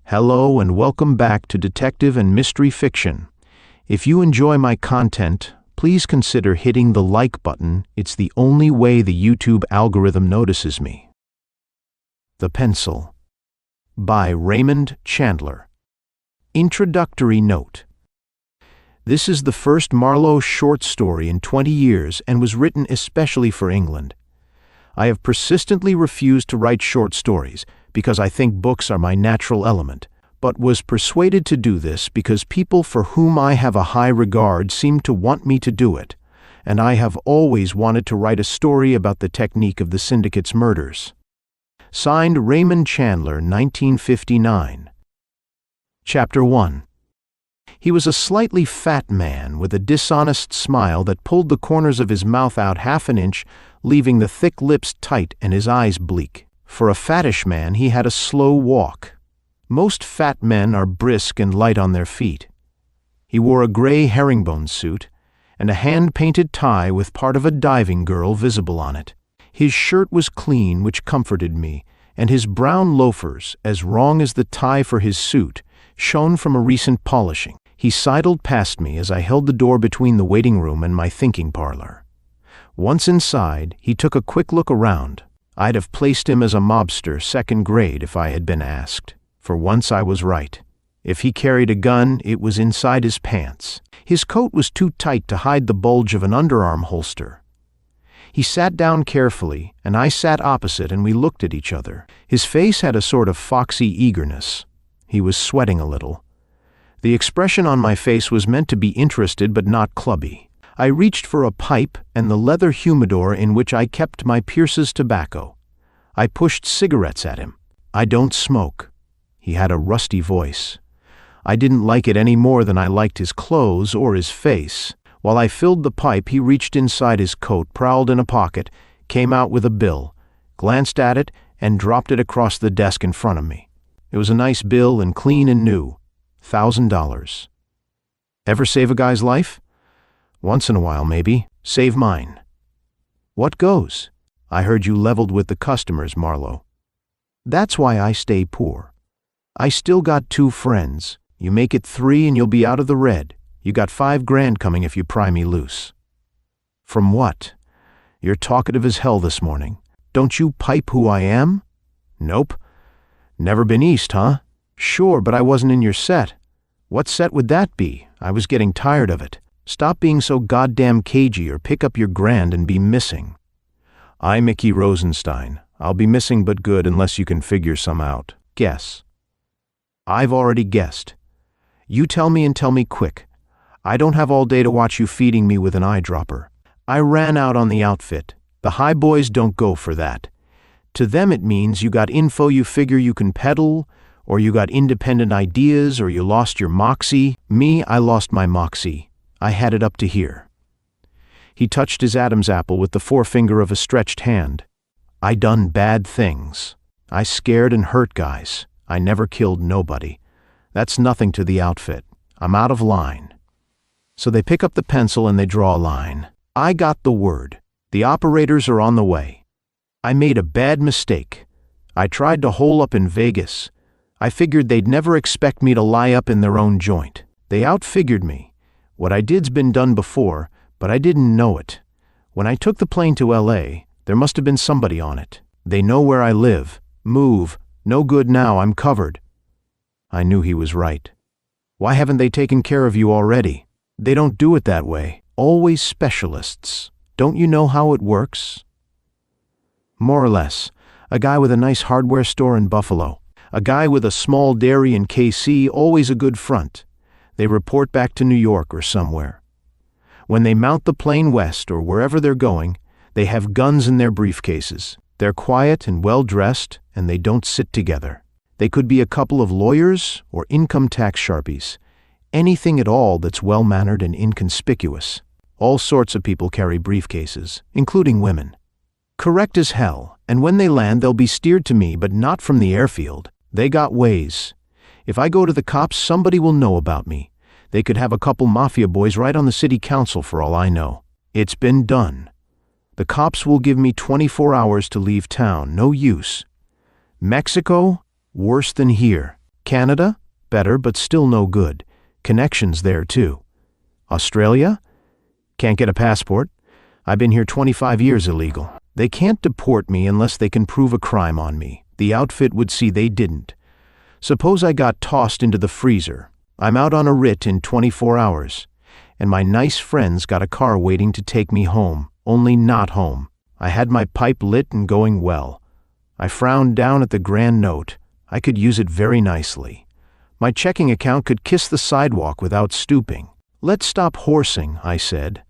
Hello and welcome back to Detective and Mystery Fiction. If you enjoy my content, please consider hitting the like button. It's the only way the YouTube algorithm notices me. The Pencil by Raymond Chandler. Introductory note. This is the first Marlowe short story in 20 years and was written especially for England. I have persistently refused to write short stories because I think books are my natural element, but was persuaded to do this because people for whom I have a high regard seem to want me to do it, and I have always wanted to write a story about the technique of the syndicate's murders. Signed, Raymond Chandler, 1959. Chapter 1. He was a slightly fat man with a dishonest smile that pulled the corners of his mouth out half an inch, leaving the thick lips tight and his eyes bleak. For a fattish man, he had a slow walk. Most fat men are brisk and light on their feet. He wore a gray herringbone suit and a hand-painted tie with part of a diving girl visible on it. His shirt was clean, which comforted me, and his brown loafers, as wrong as the tie for his suit, shone from a recent polishing. He sidled past me as I held the door between the waiting room and my thinking parlor. Once inside, he took a quick look around. I'd have placed him as a mobster second grade if I had been asked. For once I was right. If he carried a gun, it was inside his pants. His coat was too tight to hide the bulge of an underarm holster. He sat down carefully, and I sat opposite, and we looked at each other. His face had a sort of foxy eagerness. He was sweating a little. The expression on my face was meant to be interested but not clubby. I reached for a pipe and the leather humidor in which I kept my Pierce's tobacco. I pushed cigarettes at him. "I don't smoke." He had a rusty voice. I didn't like it any more than I liked his clothes or his face. While I filled the pipe, he reached inside his coat, prowled in a pocket, came out with a bill, glanced at it, and dropped it across the desk in front of me. It was a nice bill and clean and new. $1,000. Ever save a guy's life? Once in a while, maybe. Save mine. What goes? I heard you leveled with the customers, Marlowe. That's why I stay poor. I still got 2 friends. You make it 3 and you'll be out of the red. You got $5 grand coming if you pry me loose. From what? You're talkative as hell this morning. Don't you pipe who I am? Nope. Never been east, huh? Sure, but I wasn't in your set. What set would that be? I was getting tired of it. Stop being so goddamn cagey or pick up your grand and be missing. I, Mickey Rosenstein. I'll be missing but good unless you can figure some out. Guess. I've already guessed. You tell me and tell me quick. I don't have all day to watch you feeding me with an eyedropper. I ran out on the outfit. The high boys don't go for that. To them it means you got info you figure you can peddle, or you got independent ideas, or you lost your moxie. Me, I lost my moxie. I had it up to here. He touched his Adam's apple with the forefinger of a stretched hand. I done bad things. I scared and hurt guys. I never killed nobody. That's nothing to the outfit. I'm out of line. So they pick up the pencil and they draw a line. I got the word. The operators are on the way. I made a bad mistake. I tried to hole up in Vegas. I figured they'd never expect me to lie up in their own joint. They outfigured me. What I did's been done before, but I didn't know it. When I took the plane to LA, there must have been somebody on it. They know where I live. Move. No good now, I'm covered. I knew he was right. Why haven't they taken care of you already? They don't do it that way. Always specialists. Don't you know how it works? More or less. A guy with a nice hardware store in Buffalo. A guy with a small dairy in KC, always a good front. They report back to New York or somewhere. When they mount the plane west or wherever they're going, they have guns in their briefcases. They're quiet and well-dressed, and they don't sit together. They could be a couple of lawyers or income tax sharpies. Anything at all that's well-mannered and inconspicuous. All sorts of people carry briefcases, including women. Correct as hell, and when they land they'll be steered to me, but not from the airfield. They got ways. If I go to the cops, somebody will know about me. They could have a couple mafia boys right on the city council for all I know. It's been done. The cops will give me 24 hours to leave town. No use. Mexico? Worse than here. Canada? Better, but still no good. Connections there, too. Australia? Can't get a passport. I've been here 25 years illegal. They can't deport me unless they can prove a crime on me. The outfit would see they didn't. Suppose I got tossed into the freezer. I'm out on a writ in 24 hours. And my nice friends got a car waiting to take me home, only not home. I had my pipe lit and going well. I frowned down at the grand note. I could use it very nicely. My checking account could kiss the sidewalk without stooping. Let's stop horsing, I said.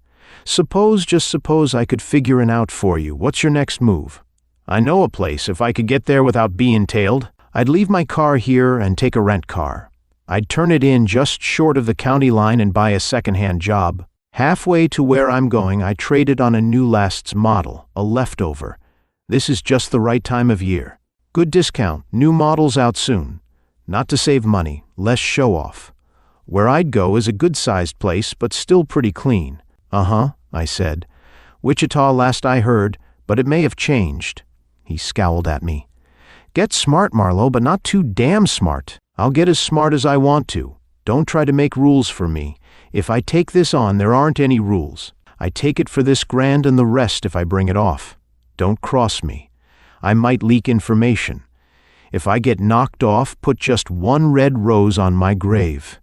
Just suppose I could figure it out for you. What's your next move? I know a place. If I could get there without being tailed, I'd leave my car here and take a rent car. I'd turn it in just short of the county line and buy a second-hand job. Halfway to where I'm going, I traded on a new last's model, a leftover. This is just the right time of year. Good discount, new models out soon. Not to save money, less show-off. Where I'd go is a good-sized place, but still pretty clean. Uh-huh, I said. Wichita last I heard, but it may have changed. He scowled at me. Get smart, Marlowe, but not too damn smart. I'll get as smart as I want to. Don't try to make rules for me. If I take this on, there aren't any rules. I take it for this grand and the rest if I bring it off. Don't cross me. I might leak information. If I get knocked off, put just one red rose on my grave.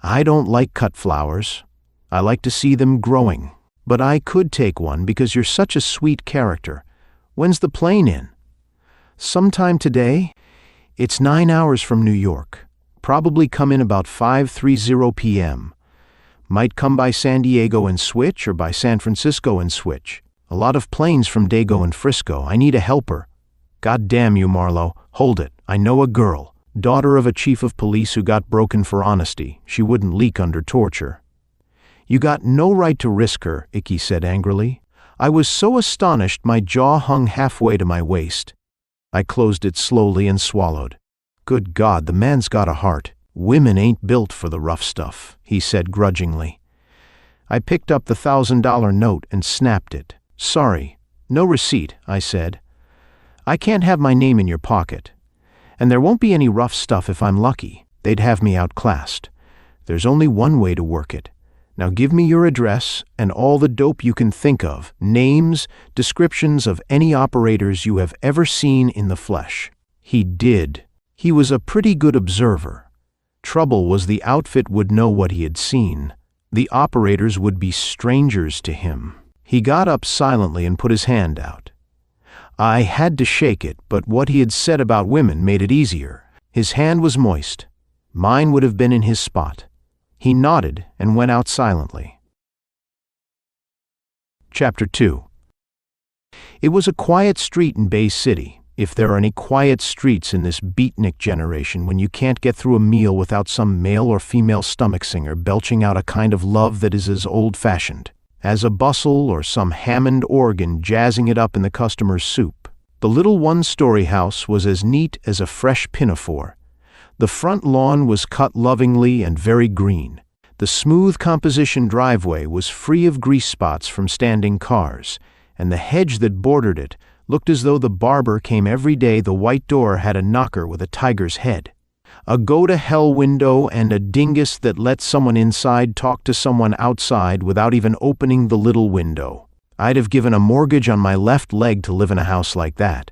I don't like cut flowers. I like to see them growing. But I could take one because you're such a sweet character. When's the plane in? Sometime today? It's 9 hours from New York. Probably come in about 5:30 p.m. Might come by San Diego and switch or by San Francisco and switch. A lot of planes from Dago and Frisco. I need a helper. God damn you, Marlowe. Hold it. I know a girl. Daughter of a chief of police who got broken for honesty. She wouldn't leak under torture. You got no right to risk her, Icky said angrily. I was so astonished my jaw hung halfway to my waist. I closed it slowly and swallowed. Good God, the man's got a heart. Women ain't built for the rough stuff, he said grudgingly. I picked up the $1,000 note and snapped it. Sorry, no receipt, I said. I can't have my name in your pocket. And there won't be any rough stuff if I'm lucky. They'd have me outclassed. There's only one way to work it. Now give me your address and all the dope you can think of, names, descriptions of any operators you have ever seen in the flesh. He did. He was a pretty good observer. Trouble was the outfit would know what he had seen. The operators would be strangers to him. He got up silently and put his hand out. I had to shake it, but what he had said about women made it easier. His hand was moist. Mine would have been in his spot. He nodded and went out silently. Chapter 2. It was a quiet street in Bay City, if there are any quiet streets in this beatnik generation when you can't get through a meal without some male or female stomach singer belching out a kind of love that is as old-fashioned as a bustle or some Hammond organ jazzing it up in the customer's soup. The little one-story house was as neat as a fresh pinafore. The front lawn was cut lovingly and very green. The smooth composition driveway was free of grease spots from standing cars, and the hedge that bordered it looked as though the barber came every day. The white door had a knocker with a tiger's head, a go-to-hell window, and a dingus that let someone inside talk to someone outside without even opening the little window. I'd have given a mortgage on my left leg to live in a house like that.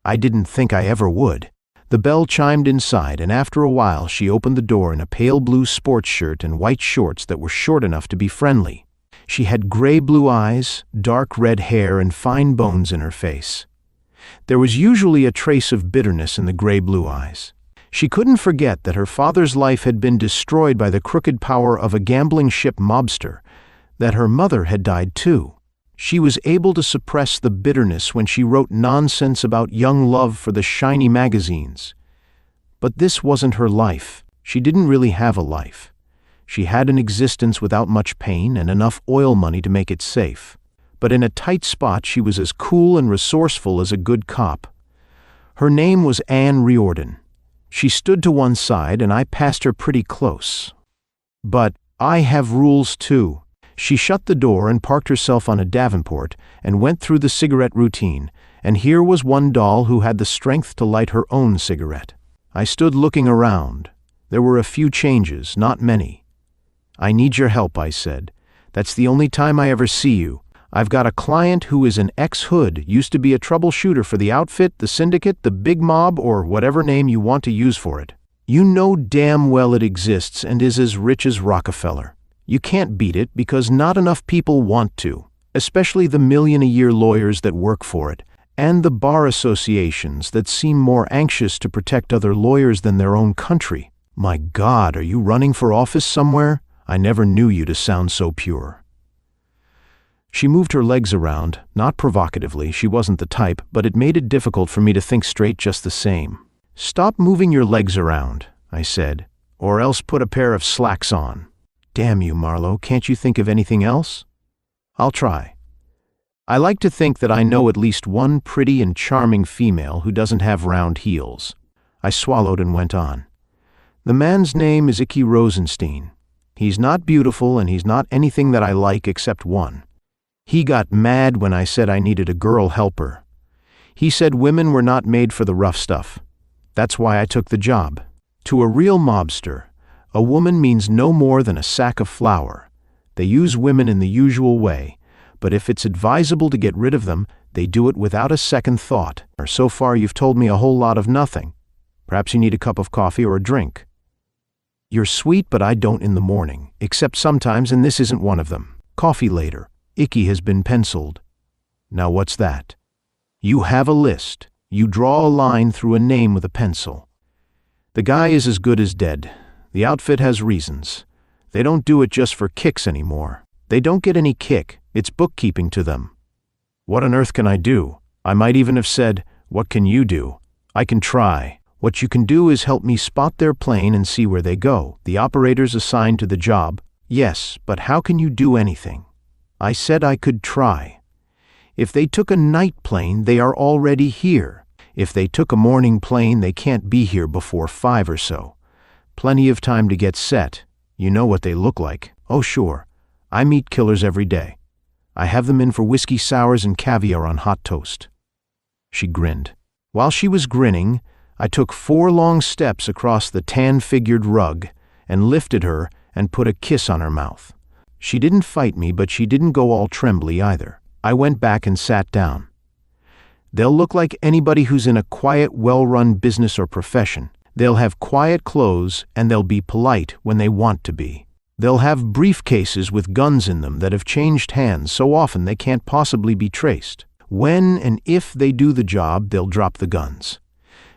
I didn't think I ever would. The bell chimed inside, and after a while she opened the door in a pale blue sports shirt and white shorts that were short enough to be friendly. She had gray-blue eyes, dark red hair, and fine bones in her face. There was usually a trace of bitterness in the gray-blue eyes. She couldn't forget that her father's life had been destroyed by the crooked power of a gambling ship mobster, that her mother had died too. She was able to suppress the bitterness when she wrote nonsense about young love for the shiny magazines. But this wasn't her life. She didn't really have a life. She had an existence without much pain and enough oil money to make it safe. But in a tight spot she was as cool and resourceful as a good cop. Her name was Anne Riordan. She stood to one side and I passed her pretty close. But I have rules too. She shut the door and parked herself on a davenport and went through the cigarette routine, and here was one doll who had the strength to light her own cigarette. I stood looking around. There were a few changes, not many. "I need your help," I said. "That's the only time I ever see you. I've got a client who is an ex-hood, used to be a troubleshooter for the outfit, the syndicate, the big mob, or whatever name you want to use for it. You know damn well it exists and is as rich as Rockefeller. You can't beat it because not enough people want to, especially the million-a-year lawyers that work for it, and the bar associations that seem more anxious to protect other lawyers than their own country. My God, are you running for office somewhere? I never knew you to sound so pure." She moved her legs around, not provocatively, she wasn't the type, but it made it difficult for me to think straight just the same. "Stop moving your legs around," I said, "or else put a pair of slacks on." "Damn you, Marlowe, can't you think of anything else?" "I'll try. I like to think that I know at least one pretty and charming female who doesn't have round heels." I swallowed and went on. "The man's name is Icky Rosenstein. He's not beautiful and he's not anything that I like except one. He got mad when I said I needed a girl helper. He said women were not made for the rough stuff. That's why I took the job. To a real mobster, a woman means no more than a sack of flour. They use women in the usual way, but if it's advisable to get rid of them, they do it without a second thought. Or so far you've told me a whole lot of nothing. Perhaps you need a cup of coffee or a drink." "You're sweet, but I don't in the morning, except sometimes, and this isn't one of them. Coffee later. Icky has been penciled." "Now what's that?" "You have a list. You draw a line through a name with a pencil. The guy is as good as dead. The outfit has reasons. They don't do it just for kicks anymore. They don't get any kick. It's bookkeeping to them." "What on earth can I do?" I might even have said, "What can you do?" "I can try. What you can do is help me spot their plane and see where they go. The operators assigned to the job." "Yes, but how can you do anything?" I said I could try. "If they took a night plane, they are already here. If they took a morning plane, they can't be here before 5 or so. Plenty of time to get set. You know what they look like." "Oh, sure. I meet killers every day. I have them in for whiskey sours and caviar on hot toast." She grinned. While she was grinning, I took 4 long steps across the tan-figured rug and lifted her and put a kiss on her mouth. She didn't fight me, but she didn't go all trembly either. I went back and sat down. "They'll look like anybody who's in a quiet, well-run business or profession. They'll have quiet clothes and they'll be polite when they want to be. They'll have briefcases with guns in them that have changed hands so often they can't possibly be traced. When and if they do the job, they'll drop the guns.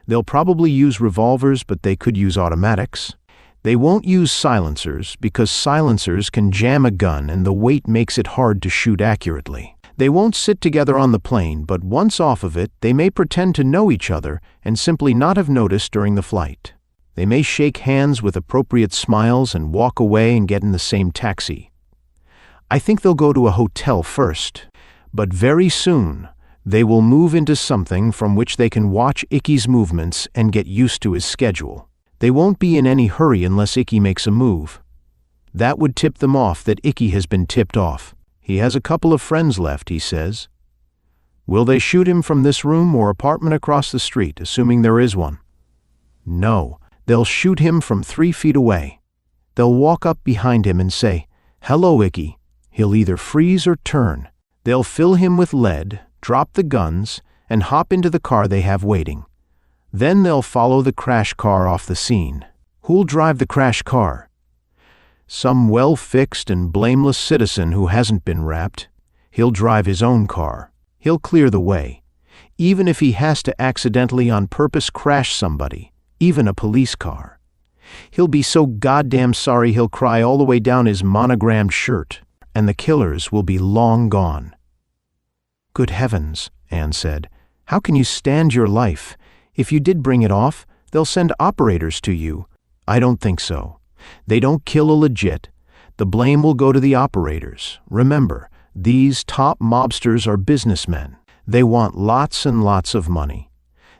They'll probably use revolvers, but they could use automatics. They won't use silencers because silencers can jam a gun and the weight makes it hard to shoot accurately. They won't sit together on the plane, but once off of it, they may pretend to know each other and simply not have noticed during the flight. They may shake hands with appropriate smiles and walk away and get in the same taxi. I think they'll go to a hotel first, but very soon they will move into something from which they can watch Icky's movements and get used to his schedule. They won't be in any hurry unless Icky makes a move. That would tip them off that Icky has been tipped off. He has a couple of friends left, he says. Will they shoot him from this room or apartment across the street, assuming there is one? No, they'll shoot him from 3 feet away. They'll walk up behind him and say, "Hello, Icky." He'll either freeze or turn. They'll fill him with lead, drop the guns, and hop into the car they have waiting. Then they'll follow the crash car off the scene. Who'll drive the crash car? Some well-fixed and blameless citizen who hasn't been wrapped. He'll drive his own car. He'll clear the way, even if he has to accidentally on purpose crash somebody, even a police car. He'll be so goddamn sorry he'll cry all the way down his monogrammed shirt, and the killers will be long gone. Good heavens, Anne said. How can you stand your life? If you did bring it off, they'll send operators to you. I don't think so. They don't kill a legit. The blame will go to the operators. Remember, these top mobsters are businessmen. They want lots and lots of money.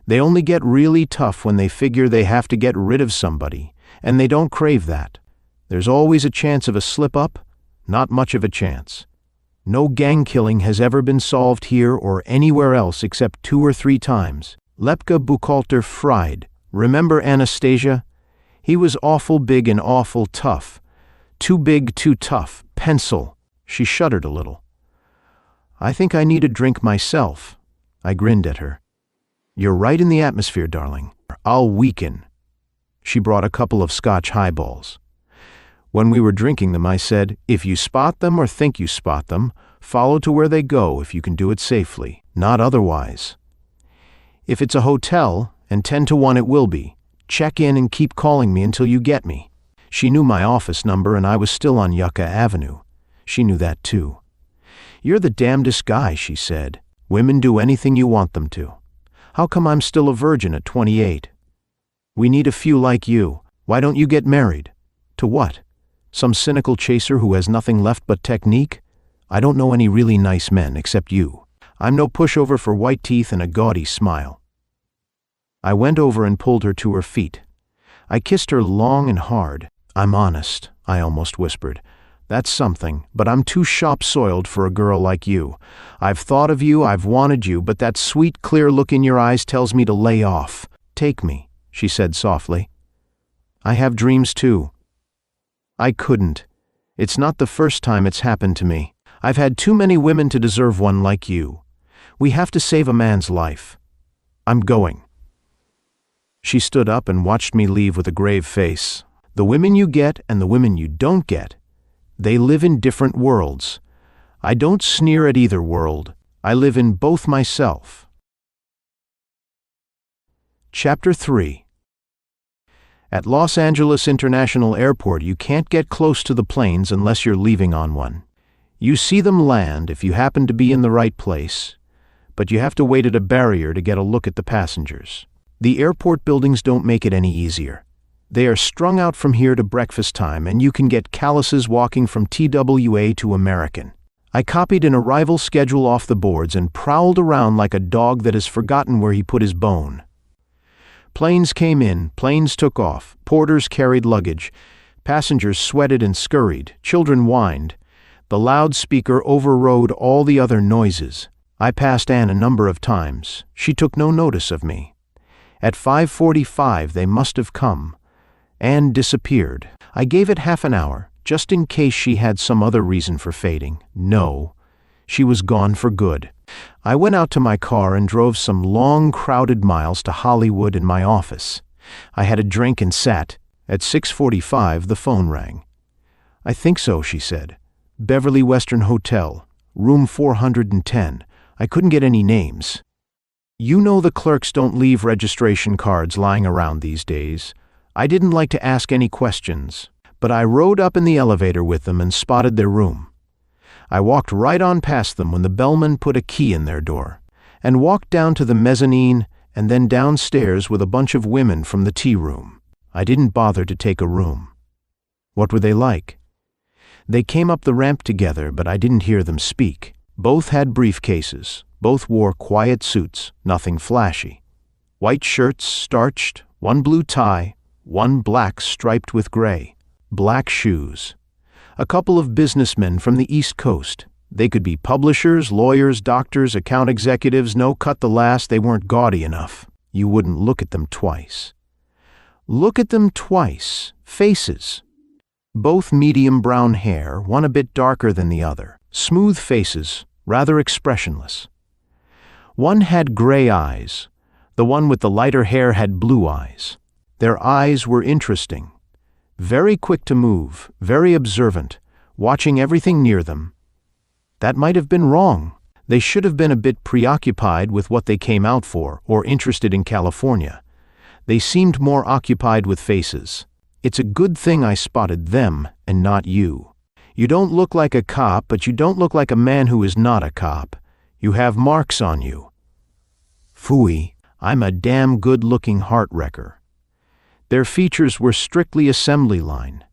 They only get really tough when they figure they have to get rid of somebody, and they don't crave that. There's always a chance of a slip-up, not much of a chance. No gang killing has ever been solved here or anywhere else except 2 or 3 times. Lepke Buchhalter Fried, Remember Anastasia? He was awful big and awful tough. Too big, too tough. Pencil. She shuddered a little. I think I need a drink myself. I grinned at her. You're right in the atmosphere, darling. I'll weaken. She brought a couple of Scotch highballs. When we were drinking them, I said, if you spot them or think you spot them, follow to where they go if you can do it safely, not otherwise. If it's a hotel, and 10 to 1 it will be, check in and keep calling me until you get me. She knew my office number and I was still on Yucca Avenue. She knew that too. You're the damnedest guy, she said. Women do anything you want them to. How come I'm still a virgin at 28? We need a few like you. Why don't you get married? To what? Some cynical chaser who has nothing left but technique? I don't know any really nice men except you. I'm no pushover for white teeth and a gaudy smile. I went over and pulled her to her feet. I kissed her long and hard. I'm honest, I almost whispered. That's something, but I'm too shop-soiled for a girl like you. I've thought of you, I've wanted you, but that sweet, clear look in your eyes tells me to lay off. Take me, she said softly. I have dreams too. I couldn't. It's not the first time it's happened to me. I've had too many women to deserve one like you. We have to save a man's life. I'm going. She stood up and watched me leave with a grave face. The women you get and the women you don't get, they live in different worlds. I don't sneer at either world. I live in both myself. Chapter 3. At Los Angeles International Airport, you can't get close to the planes unless you're leaving on one. You see them land if you happen to be in the right place, but you have to wait at a barrier to get a look at the passengers. The airport buildings don't make it any easier. They are strung out from here to breakfast time, and you can get calluses walking from TWA to American. I copied an arrival schedule off the boards and prowled around like a dog that has forgotten where he put his bone. Planes came in, planes took off, porters carried luggage, passengers sweated and scurried, children whined. The loudspeaker overrode all the other noises. I passed Anne a number of times. She took no notice of me. At 5:45 they must have come. Anne disappeared. I gave it half an hour, just in case she had some other reason for fading. No, she was gone for good. I went out to my car and drove some long, crowded miles to Hollywood and my office. I had a drink and sat. At 6:45 the phone rang. I think so, she said. Beverly Western Hotel, room 410. I couldn't get any names. You know the clerks don't leave registration cards lying around these days. I didn't like to ask any questions, but I rode up in the elevator with them and spotted their room. I walked right on past them when the bellman put a key in their door, and walked down to the mezzanine and then downstairs with a bunch of women from the tea room. I didn't bother to take a room. What were they like? They came up the ramp together, but I didn't hear them speak. Both had briefcases. Both wore quiet suits, nothing flashy. White shirts, starched, one blue tie, one black striped with gray. Black shoes. A couple of businessmen from the East Coast. They could be publishers, lawyers, doctors, account executives. No, cut the last, they weren't gaudy enough. You wouldn't look at them twice. Look at them twice. Faces. Both medium brown hair, one a bit darker than the other. Smooth faces, rather expressionless. One had gray eyes. The one with the lighter hair had blue eyes. Their eyes were interesting. Very quick to move, very observant, watching everything near them. That might have been wrong. They should have been a bit preoccupied with what they came out for, or interested in California. They seemed more occupied with faces. It's a good thing I spotted them and not you. You don't look like a cop, but you don't look like a man who is not a cop. You have marks on you. Phooey, I'm a damn good-looking heart-wrecker. Their features were strictly assembly line.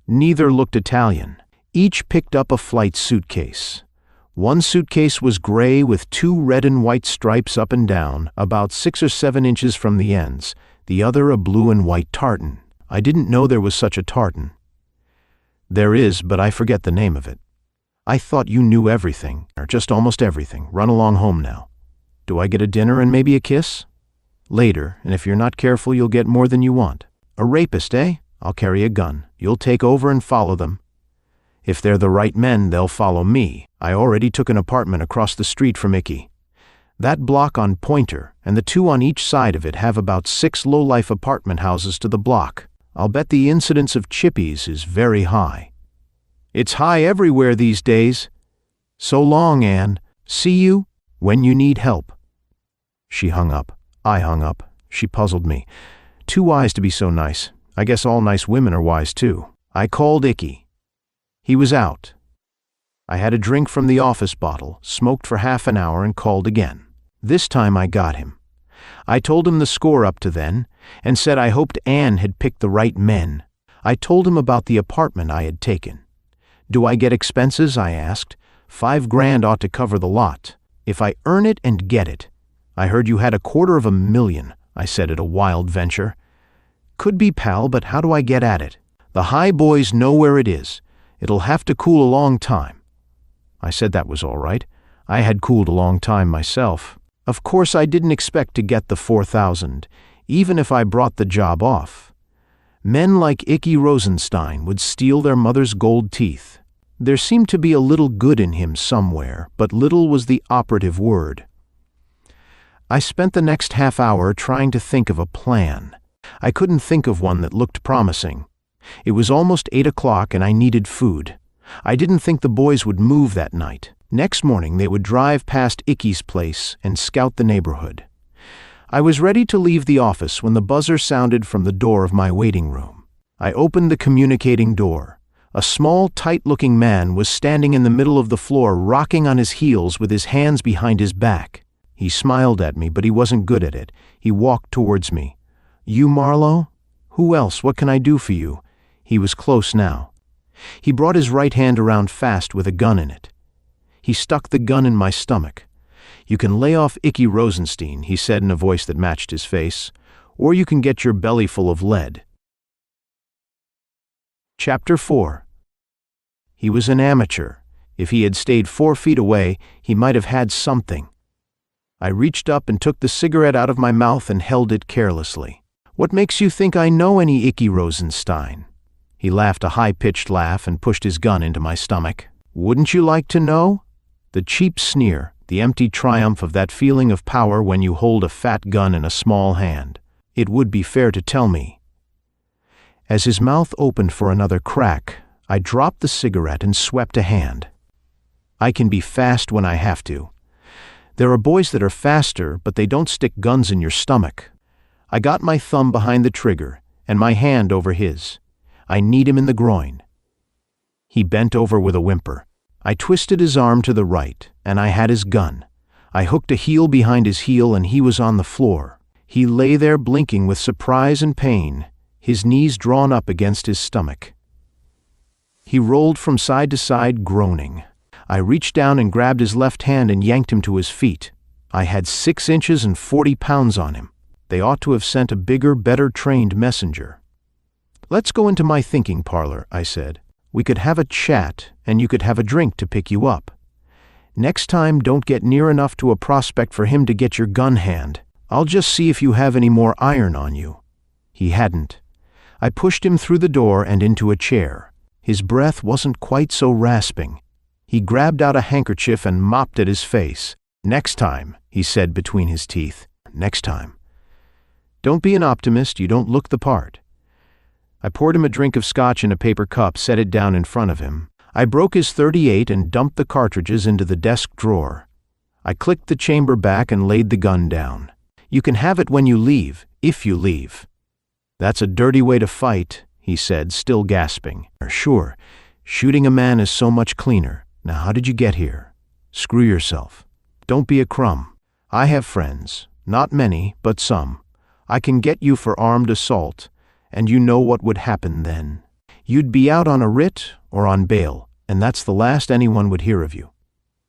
Neither looked Italian. Each picked up a flight suitcase. One suitcase was gray with 2 red and white stripes up and down, about 6 or 7 inches from the ends. The other a blue and white tartan. I didn't know there was such a tartan. There is, but I forget the name of it. I thought you knew everything, or just almost everything. Run along home now. Do I get a dinner and maybe a kiss? Later, and if you're not careful, you'll get more than you want. A rapist, eh? I'll carry a gun. You'll take over and follow them. If they're the right men, they'll follow me. I already took an apartment across the street from Icky. That block on Pointer, and the two on each side of it have about 6 low-life apartment houses to the block. I'll bet the incidence of chippies is very high. It's high everywhere these days. So long, Anne. See you when you need help. She hung up. I hung up. She puzzled me. Too wise to be so nice. I guess all nice women are wise too. I called Icky. He was out. I had a drink from the office bottle, smoked for half an hour, and called again. This time I got him. I told him the score up to then, and said I hoped Anne had picked the right men. I told him about the apartment I had taken. Do I get expenses? I asked. $5 grand ought to cover the lot. If I earn it and get it. I heard you had $250,000, I said at a wild venture. Could be, pal, but how do I get at it? The high boys know where it is. It'll have to cool a long time. I said that was all right. I had cooled a long time myself. Of course, I didn't expect to get the 4,000, even if I brought the job off. Men like Icky Rosenstein would steal their mother's gold teeth. There seemed to be a little good in him somewhere, but little was the operative word. I spent the next half hour trying to think of a plan. I couldn't think of one that looked promising. It was almost 8 o'clock and I needed food. I didn't think the boys would move that night. Next morning they would drive past Icky's place and scout the neighborhood. I was ready to leave the office when the buzzer sounded from the door of my waiting room. I opened the communicating door. A small, tight-looking man was standing in the middle of the floor, rocking on his heels with his hands behind his back. He smiled at me, but he wasn't good at it. He walked towards me. You, Marlowe? Who else? What can I do for you? He was close now. He brought his right hand around fast with a gun in it. He stuck the gun in my stomach. You can lay off Icky Rosenstein, he said in a voice that matched his face, or you can get your belly full of lead. Chapter 4. He was an amateur. If he had stayed 4 feet away, he might have had something. I reached up and took the cigarette out of my mouth and held it carelessly. What makes you think I know any Icky Rosenstein? He laughed a high-pitched laugh and pushed his gun into my stomach. Wouldn't you like to know? The cheap sneer, the empty triumph of that feeling of power when you hold a fat gun in a small hand. It would be fair to tell me. As his mouth opened for another crack, I dropped the cigarette and swept a hand. I can be fast when I have to. There are boys that are faster, but they don't stick guns in your stomach. I got my thumb behind the trigger and my hand over his. I kneed him in the groin. He bent over with a whimper. I twisted his arm to the right, and I had his gun. I hooked a heel behind his heel, and he was on the floor. He lay there blinking with surprise and pain, his knees drawn up against his stomach. He rolled from side to side, groaning. I reached down and grabbed his left hand and yanked him to his feet. I had 6 inches and 40 pounds on him. They ought to have sent a bigger, better trained messenger. Let's go into my thinking parlor, I said. We could have a chat, and you could have a drink to pick you up. Next time, don't get near enough to a prospect for him to get your gun hand. I'll just see if you have any more iron on you. He hadn't. I pushed him through the door and into a chair. His breath wasn't quite so rasping. He grabbed out a handkerchief and mopped at his face. Next time, he said between his teeth. Next time. Don't be an optimist, you don't look the part. I poured him a drink of scotch in a paper cup, set it down in front of him. I broke his .38 and dumped the cartridges into the desk drawer. I clicked the chamber back and laid the gun down. You can have it when you leave, if you leave. That's a dirty way to fight, he said, still gasping. Sure, shooting a man is so much cleaner. Now how did you get here? Screw yourself. Don't be a crumb. I have friends, not many, but some. I can get you for armed assault. And you know what would happen then. You'd be out on a writ or on bail, and that's the last anyone would hear of you.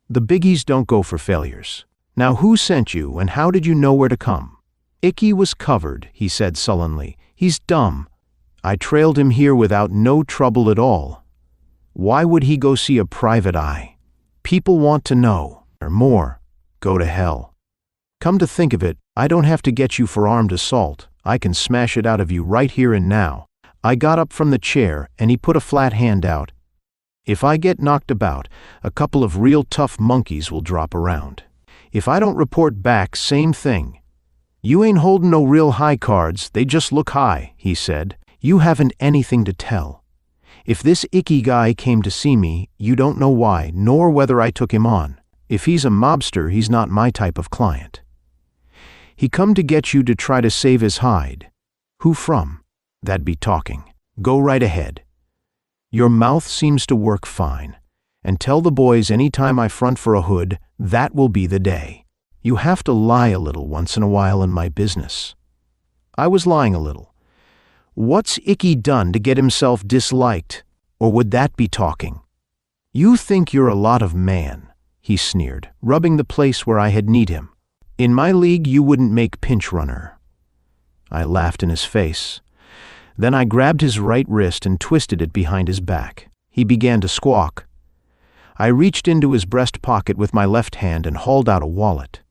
The biggies don't go for failures. Now who sent you, and how did you know where to come? Icky was covered, he said sullenly. He's dumb. I trailed him here without no trouble at all. Why would he go see a private eye? People want to know. Or more. Go to hell. Come to think of it, I don't have to get you for armed assault. I can smash it out of you right here and now. I got up from the chair, and he put a flat hand out. If I get knocked about, a couple of real tough monkeys will drop around. If I don't report back, same thing. You ain't holding no real high cards, they just look high, he said. You haven't anything to tell. If this icky guy came to see me, you don't know why, nor whether I took him on. If he's a mobster, he's not my type of client. He come to get you to try to save his hide. Who from? That'd be talking. Go right ahead. Your mouth seems to work fine. And tell the boys any time I front for a hood, that will be the day. You have to lie a little once in a while in my business. I was lying a little. What's Icky done to get himself disliked? Or would that be talking? You think you're a lot of man, he sneered, rubbing the place where I had kneed him. In my league, you wouldn't make pinch runner. I laughed in his face. Then I grabbed his right wrist and twisted it behind his back. He began to squawk. I reached into his breast pocket with my left hand and hauled out a wallet.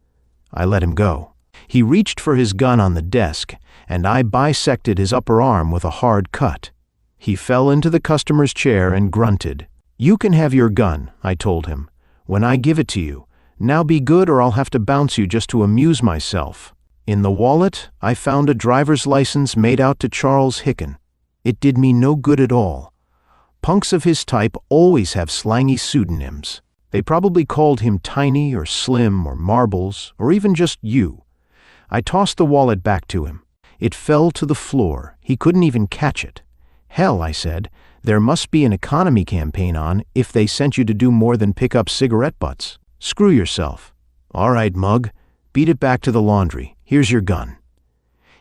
I let him go. He reached for his gun on the desk, and I bisected his upper arm with a hard cut. He fell into the customer's chair and grunted. You can have your gun, I told him, when I give it to you. Now be good or I'll have to bounce you just to amuse myself. In the wallet, I found a driver's license made out to Charles Hicken. It did me no good at all. Punks of his type always have slangy pseudonyms. They probably called him Tiny or Slim or Marbles or even just you. I tossed the wallet back to him. It fell to the floor. He couldn't even catch it. Hell, I said, there must be an economy campaign on if they sent you to do more than pick up cigarette butts. Screw yourself. All right, mug. Beat it back to the laundry. Here's your gun.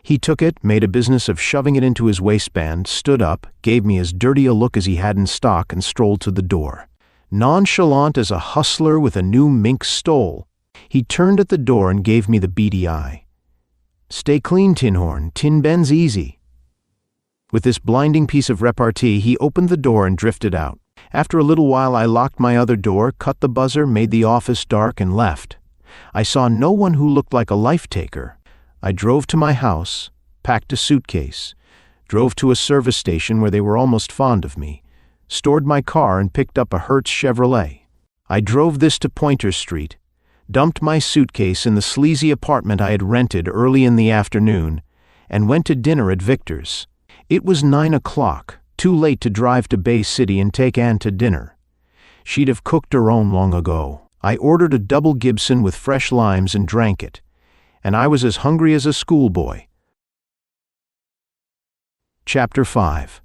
He took it, made a business of shoving it into his waistband, stood up, gave me as dirty a look as he had in stock, and strolled to the door. Nonchalant as a hustler with a new mink stole, he turned at the door and gave me the beady eye. Stay clean, Tin Horn. Tin bends easy. With this blinding piece of repartee, he opened the door and drifted out. After a little while, I locked my other door, cut the buzzer, made the office dark, and left. I saw no one who looked like a life-taker. I drove to my house, packed a suitcase, drove to a service station where they were almost fond of me, stored my car and picked up a Hertz Chevrolet. I drove this to Pointer Street, dumped my suitcase in the sleazy apartment I had rented early in the afternoon, and went to dinner at Victor's. It was 9 o'clock, too late to drive to Bay City and take Ann to dinner. She'd have cooked her own long ago. I ordered a double Gibson with fresh limes and drank it, and I was as hungry as a schoolboy. Chapter 5.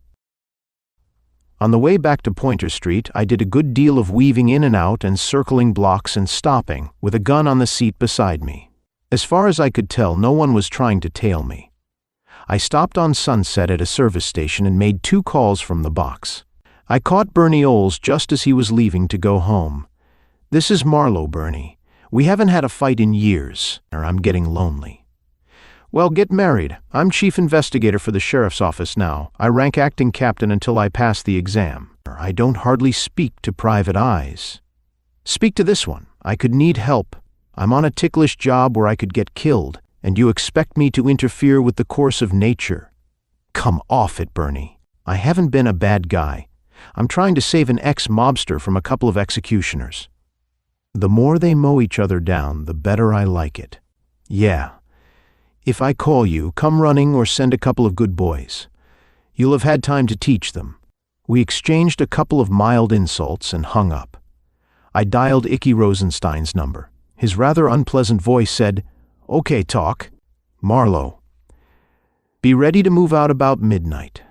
On the way back to Pointer Street, I did a good deal of weaving in and out and circling blocks and stopping, with a gun on the seat beside me. As far as I could tell, no one was trying to tail me. I stopped on Sunset at a service station and made 2 calls from the box. I caught Bernie Oles just as he was leaving to go home. This is Marlowe, Bernie. We haven't had a fight in years, or I'm getting lonely. Well, get married. I'm chief investigator for the sheriff's office now. I rank acting captain until I pass the exam. I don't hardly speak to private eyes. Speak to this one. I could need help. I'm on a ticklish job where I could get killed, and you expect me to interfere with the course of nature. Come off it, Bernie. I haven't been a bad guy. I'm trying to save an ex-mobster from a couple of executioners. The more they mow each other down, the better I like it. Yeah. If I call you, come running or send a couple of good boys. You'll have had time to teach them. We exchanged a couple of mild insults and hung up. I dialed Icky Rosenstein's number. His rather unpleasant voice said, "Okay, talk. Marlowe. Be ready to move out about midnight.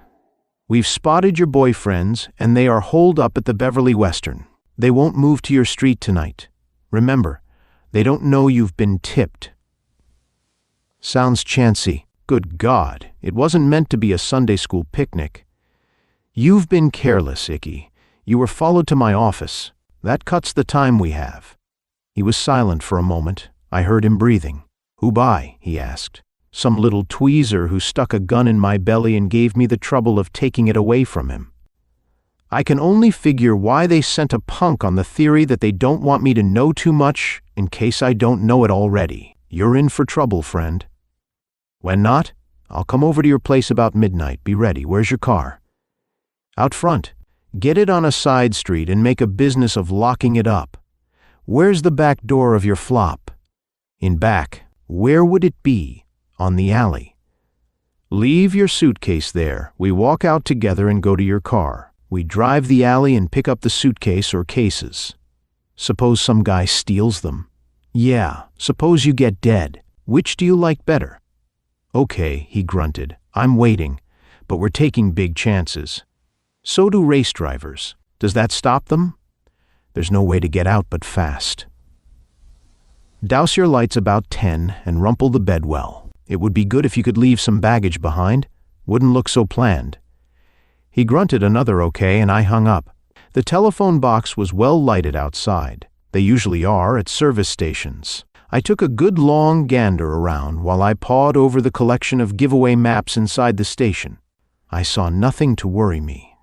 We've spotted your boyfriends, and they are holed up at the Beverly Western. They won't move to your street tonight. Remember, they don't know you've been tipped." Sounds chancy. Good God, it wasn't meant to be a Sunday school picnic. You've been careless, Icky. You were followed to my office. That cuts the time we have. He was silent for a moment. I heard him breathing. Who by? He asked. Some little tweezer who stuck a gun in my belly and gave me the trouble of taking it away from him. I can only figure why they sent a punk on the theory that they don't want me to know too much in case I don't know it already. You're in for trouble, friend. When not, I'll come over to your place about midnight. Be ready. Where's your car? Out front. Get it on a side street and make a business of locking it up. Where's the back door of your flop? In back. Where would it be? On the alley. Leave your suitcase there. We walk out together and go to your car. We drive the alley and pick up the suitcase or cases. Suppose some guy steals them. Yeah, suppose you get dead. Which do you like better? Okay, he grunted. I'm waiting, but we're taking big chances. So do race drivers. Does that stop them? There's no way to get out but fast. Douse your lights about 10 and rumple the bed well. It would be good if you could leave some baggage behind. Wouldn't look so planned. He grunted another okay and I hung up. The telephone box was well lighted outside. They usually are at service stations. I took a good long gander around while I pawed over the collection of giveaway maps inside the station. I saw nothing to worry me.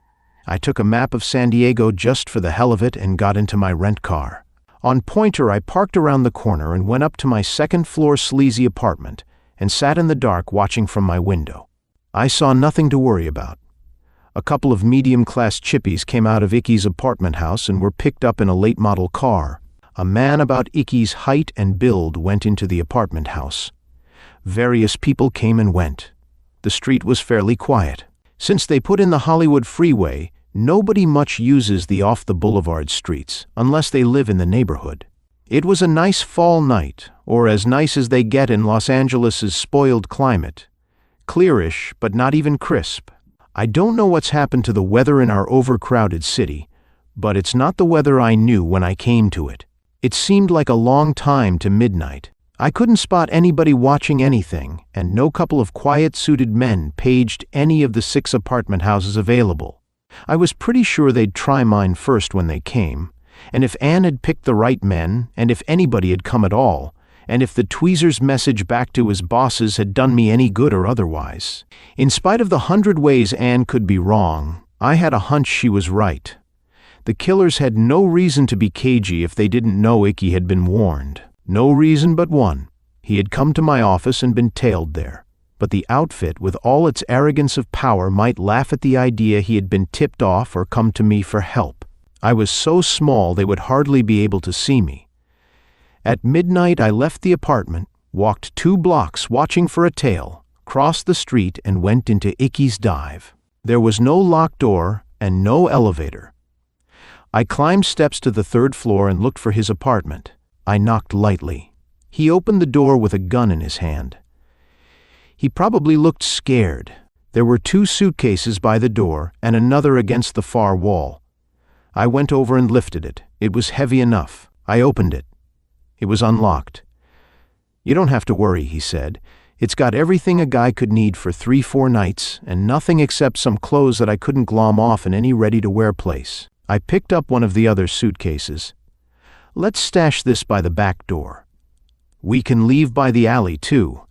I took a map of San Diego just for the hell of it and got into my rent car. On Pointer, I parked around the corner and went up to my second-floor sleazy apartment and sat in the dark watching from my window. I saw nothing to worry about. A couple of medium-class chippies came out of Icky's apartment house and were picked up in a late-model car. A man about Icky's height and build went into the apartment house. Various people came and went. The street was fairly quiet. Since they put in the Hollywood freeway, nobody much uses the off-the-boulevard streets, unless they live in the neighborhood. It was a nice fall night, or as nice as they get in Los Angeles's spoiled climate. Clearish, but not even crisp. I don't know what's happened to the weather in our overcrowded city, but it's not the weather I knew when I came to it. It seemed like a long time to midnight. I couldn't spot anybody watching anything, and no couple of quiet-suited men paged any of the 6 apartment houses available. I was pretty sure they'd try mine first when they came, and if Ann had picked the right men, and if anybody had come at all, and if the tweezer's message back to his bosses had done me any good or otherwise. In spite of the 100 ways Ann could be wrong, I had a hunch she was right. The killers had no reason to be cagey if they didn't know Icky had been warned. No reason but one. He had come to my office and been tailed there. But the outfit, with all its arrogance of power, might laugh at the idea he had been tipped off or come to me for help. I was so small they would hardly be able to see me. At midnight I left the apartment, walked 2 blocks watching for a tail, crossed the street and went into Icky's dive. There was no locked door and no elevator. I climbed steps to the 3rd floor and looked for his apartment. I knocked lightly. He opened the door with a gun in his hand. He probably looked scared. There were 2 suitcases by the door and another against the far wall. I went over and lifted it. It was heavy enough. I opened it. It was unlocked. "You don't have to worry," he said. "It's got everything a guy could need for 3-4 nights and nothing except some clothes that I couldn't glom off in any ready-to-wear place." I picked up one of the other suitcases. "Let's stash this by the back door. We can leave by the alley, too.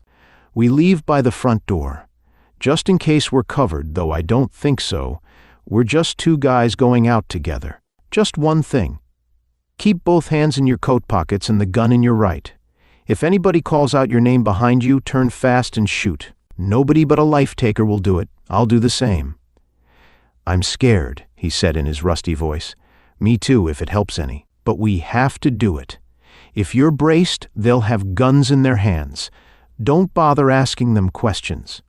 We leave by the front door. Just in case we're covered, though I don't think so. We're just 2 guys going out together. Just one thing. Keep both hands in your coat pockets and the gun in your right. If anybody calls out your name behind you, turn fast and shoot. Nobody but a life-taker will do it. I'll do the same." "I'm scared," he said in his rusty voice. "Me too, if it helps any. But we have to do it. If you're braced, they'll have guns in their hands. Don't bother asking them questions.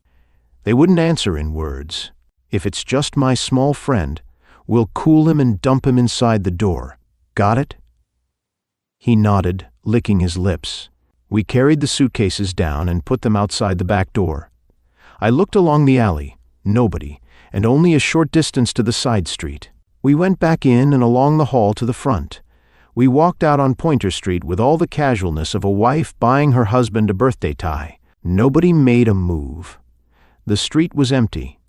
They wouldn't answer in words. If it's just my small friend, we'll cool him and dump him inside the door. Got it?" He nodded, licking his lips. We carried the suitcases down and put them outside the back door. I looked along the alley. Nobody, and only a short distance to the side street. We went back in and along the hall to the front. We walked out on Pointer Street with all the casualness of a wife buying her husband a birthday tie. Nobody made a move. The street was empty.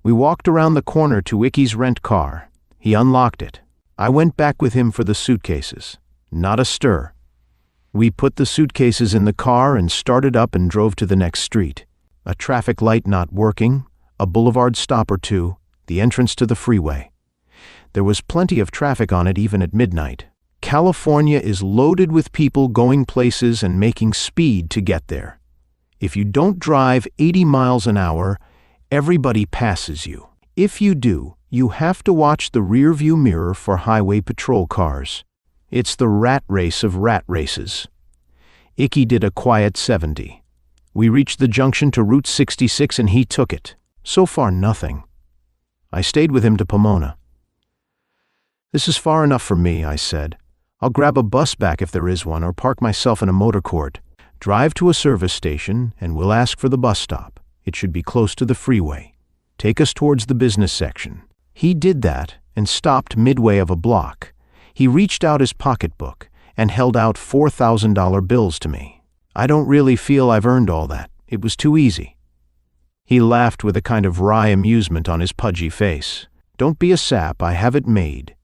We walked around the corner to Icky's rent car. He unlocked it. I went back with him for the suitcases. Not a stir. We put the suitcases in the car and started up and drove to the next street. A traffic light not working, a boulevard stop or 2, the entrance to the freeway. There was plenty of traffic on it even at midnight. California is loaded with people going places and making speed to get there. If you don't drive 80 miles an hour, everybody passes you. If you do, you have to watch the rearview mirror for highway patrol cars. It's the rat race of rat races. Icky did a quiet 70. We reached the junction to Route 66 and he took it. So far, nothing. I stayed with him to Pomona. "This is far enough for me," I said. "I'll grab a bus back if there is one, or park myself in a motor court. Drive to a service station, and we'll ask for the bus stop. It should be close to the freeway. Take us towards the business section." He did that and stopped midway of a block. He reached out his pocketbook and held out $4,000 bills to me. "I don't really feel I've earned all that. It was too easy." He laughed with a kind of wry amusement on his pudgy face. "Don't be a sap, I have it made.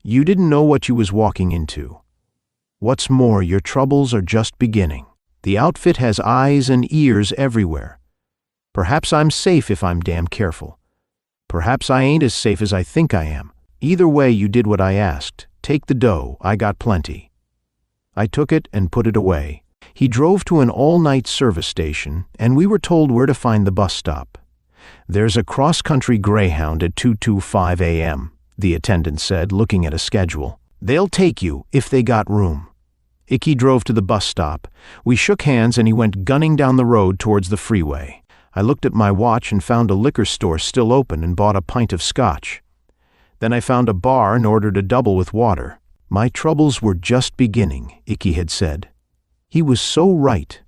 You didn't know what you was walking into. What's more, your troubles are just beginning. The outfit has eyes and ears everywhere. Perhaps I'm safe if I'm damn careful. Perhaps I ain't as safe as I think I am. Either way, you did what I asked. Take the dough, I got plenty." I took it and put it away. He drove to an all-night service station, and we were told where to find the bus stop. "There's a cross-country Greyhound at 2:25 a.m., the attendant said, looking at a schedule. "They'll take you, if they got room." Icky drove to the bus stop. We shook hands and he went gunning down the road towards the freeway. I looked at my watch and found a liquor store still open and bought a pint of scotch. Then I found a bar and ordered a double with water. My troubles were just beginning, Icky had said. He was so right.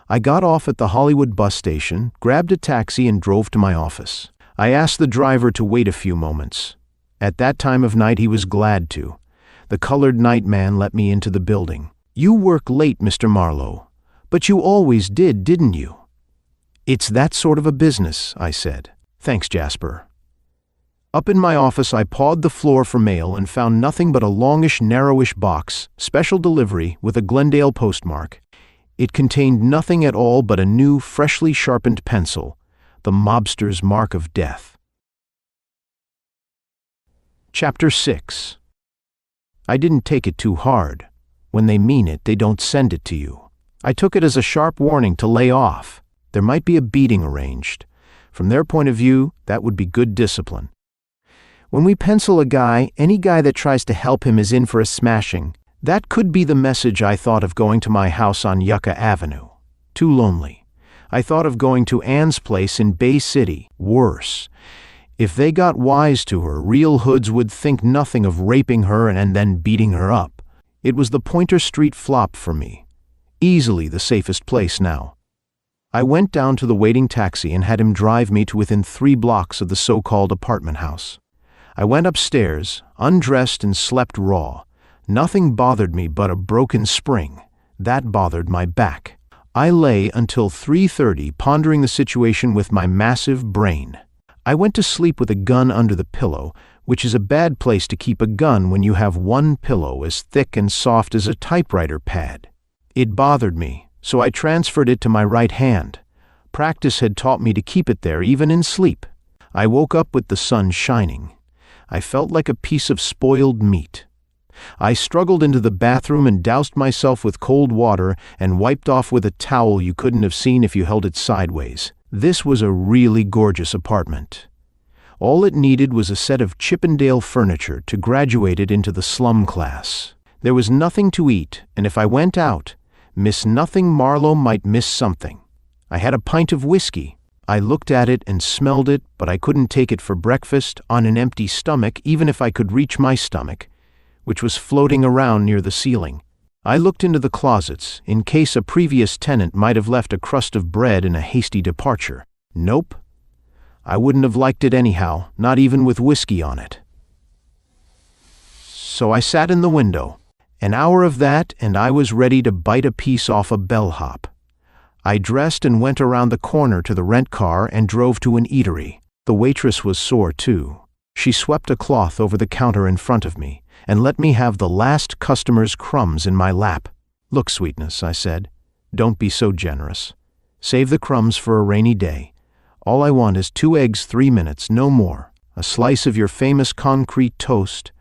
I got off at the Hollywood bus station, grabbed a taxi and drove to my office. I asked the driver to wait a few moments. At that time of night he was glad to. The colored night man let me into the building. "You work late, Mr. Marlowe. But you always did, didn't you?" "It's that sort of a business," I said. "Thanks, Jasper." Up in my office I pawed the floor for mail and found nothing but a longish, narrowish box, special delivery, with a Glendale postmark. It contained nothing at all but a new, freshly sharpened pencil, the mobster's mark of death. Chapter 6. I didn't take it too hard. When they mean it, they don't send it to you. I took it as a sharp warning to lay off. There might be a beating arranged. From their point of view, that would be good discipline. When we pencil a guy, any guy that tries to help him is in for a smashing. That could be the message I thought of going to my house on Yucca Avenue. Too lonely. I thought of going to Ann's place in Bay City. Worse. If they got wise to her, real hoods would think nothing of raping her and then beating her up. It was the Pointer Street flop for me. Easily the safest place now. I went down to the waiting taxi and had him drive me to within 3 blocks of the so-called apartment house. I went upstairs, undressed and slept raw. Nothing bothered me but a broken spring. That bothered my back. I lay until 3:30 pondering the situation with my massive brain. I went to sleep with a gun under the pillow, which is a bad place to keep a gun when you have one pillow as thick and soft as a typewriter pad. It bothered me, so I transferred it to my right hand. Practice had taught me to keep it there even in sleep. I woke up with the sun shining. I felt like a piece of spoiled meat. I struggled into the bathroom and doused myself with cold water and wiped off with a towel you couldn't have seen if you held it sideways. This was a really gorgeous apartment. All it needed was a set of Chippendale furniture to graduate it into the slum class. There was nothing to eat, and if I went out, miss nothing, Marlowe might miss something. I had a pint of whiskey. I looked at it and smelled it, but I couldn't take it for breakfast on an empty stomach, even if I could reach my stomach, which was floating around near the ceiling. I looked into the closets, in case a previous tenant might have left a crust of bread in a hasty departure. Nope. I wouldn't have liked it anyhow, not even with whiskey on it. So I sat in the window. An hour of that, and I was ready to bite a piece off a bellhop. I dressed and went around the corner to the rent car and drove to an eatery. The waitress was sore, too. She swept a cloth over the counter in front of me and let me have the last customer's crumbs in my lap. "Look, sweetness," I said, "don't be so generous. Save the crumbs for a rainy day. All I want is 2 eggs, 3 minutes, no more, a slice of your famous concrete toast,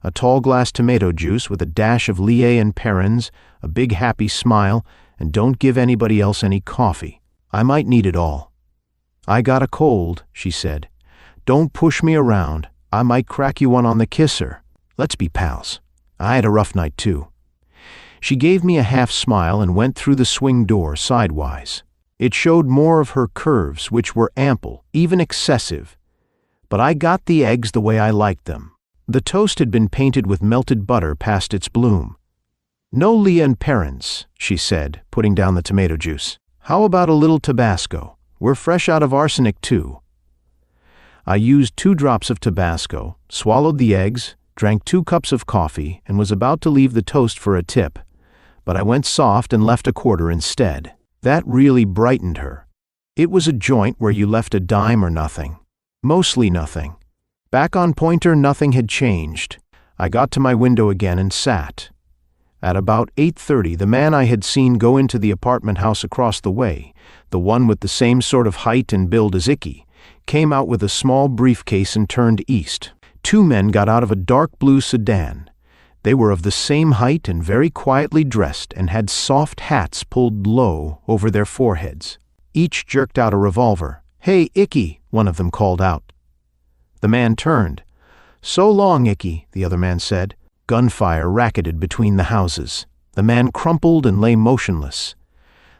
a tall glass tomato juice with a dash of Lié and Perrins, a big happy smile, and don't give anybody else any coffee. I might need it all. I got a cold, she said. Don't push me around. I might crack you one on the kisser. Let's be pals. I had a rough night too. She gave me a half smile and went through the swing door sidewise. It showed more of her curves, which were ample, even excessive. But I got the eggs the way I liked them. The toast had been painted with melted butter past its bloom. No Lié and Perrins, she said, putting down the tomato juice. How about a little Tabasco? We're fresh out of arsenic too. I used 2 drops of Tabasco, swallowed the eggs, drank 2 cups of coffee, and was about to leave the toast for a tip. But I went soft and left a quarter instead. That really brightened her. It was a joint where you left a dime or nothing. Mostly nothing. Back on Pointer, nothing had changed. I got to my window again and sat. At about 8:30, the man I had seen go into the apartment house across the way, the one with the same sort of height and build as Icky, came out with a small briefcase and turned east. 2 men got out of a dark blue sedan. They were of the same height and very quietly dressed and had soft hats pulled low over their foreheads. Each jerked out a revolver. "Hey, Icky," one of them called out. The man turned. "So long, Icky," the other man said. Gunfire racketed between the houses. The man crumpled and lay motionless.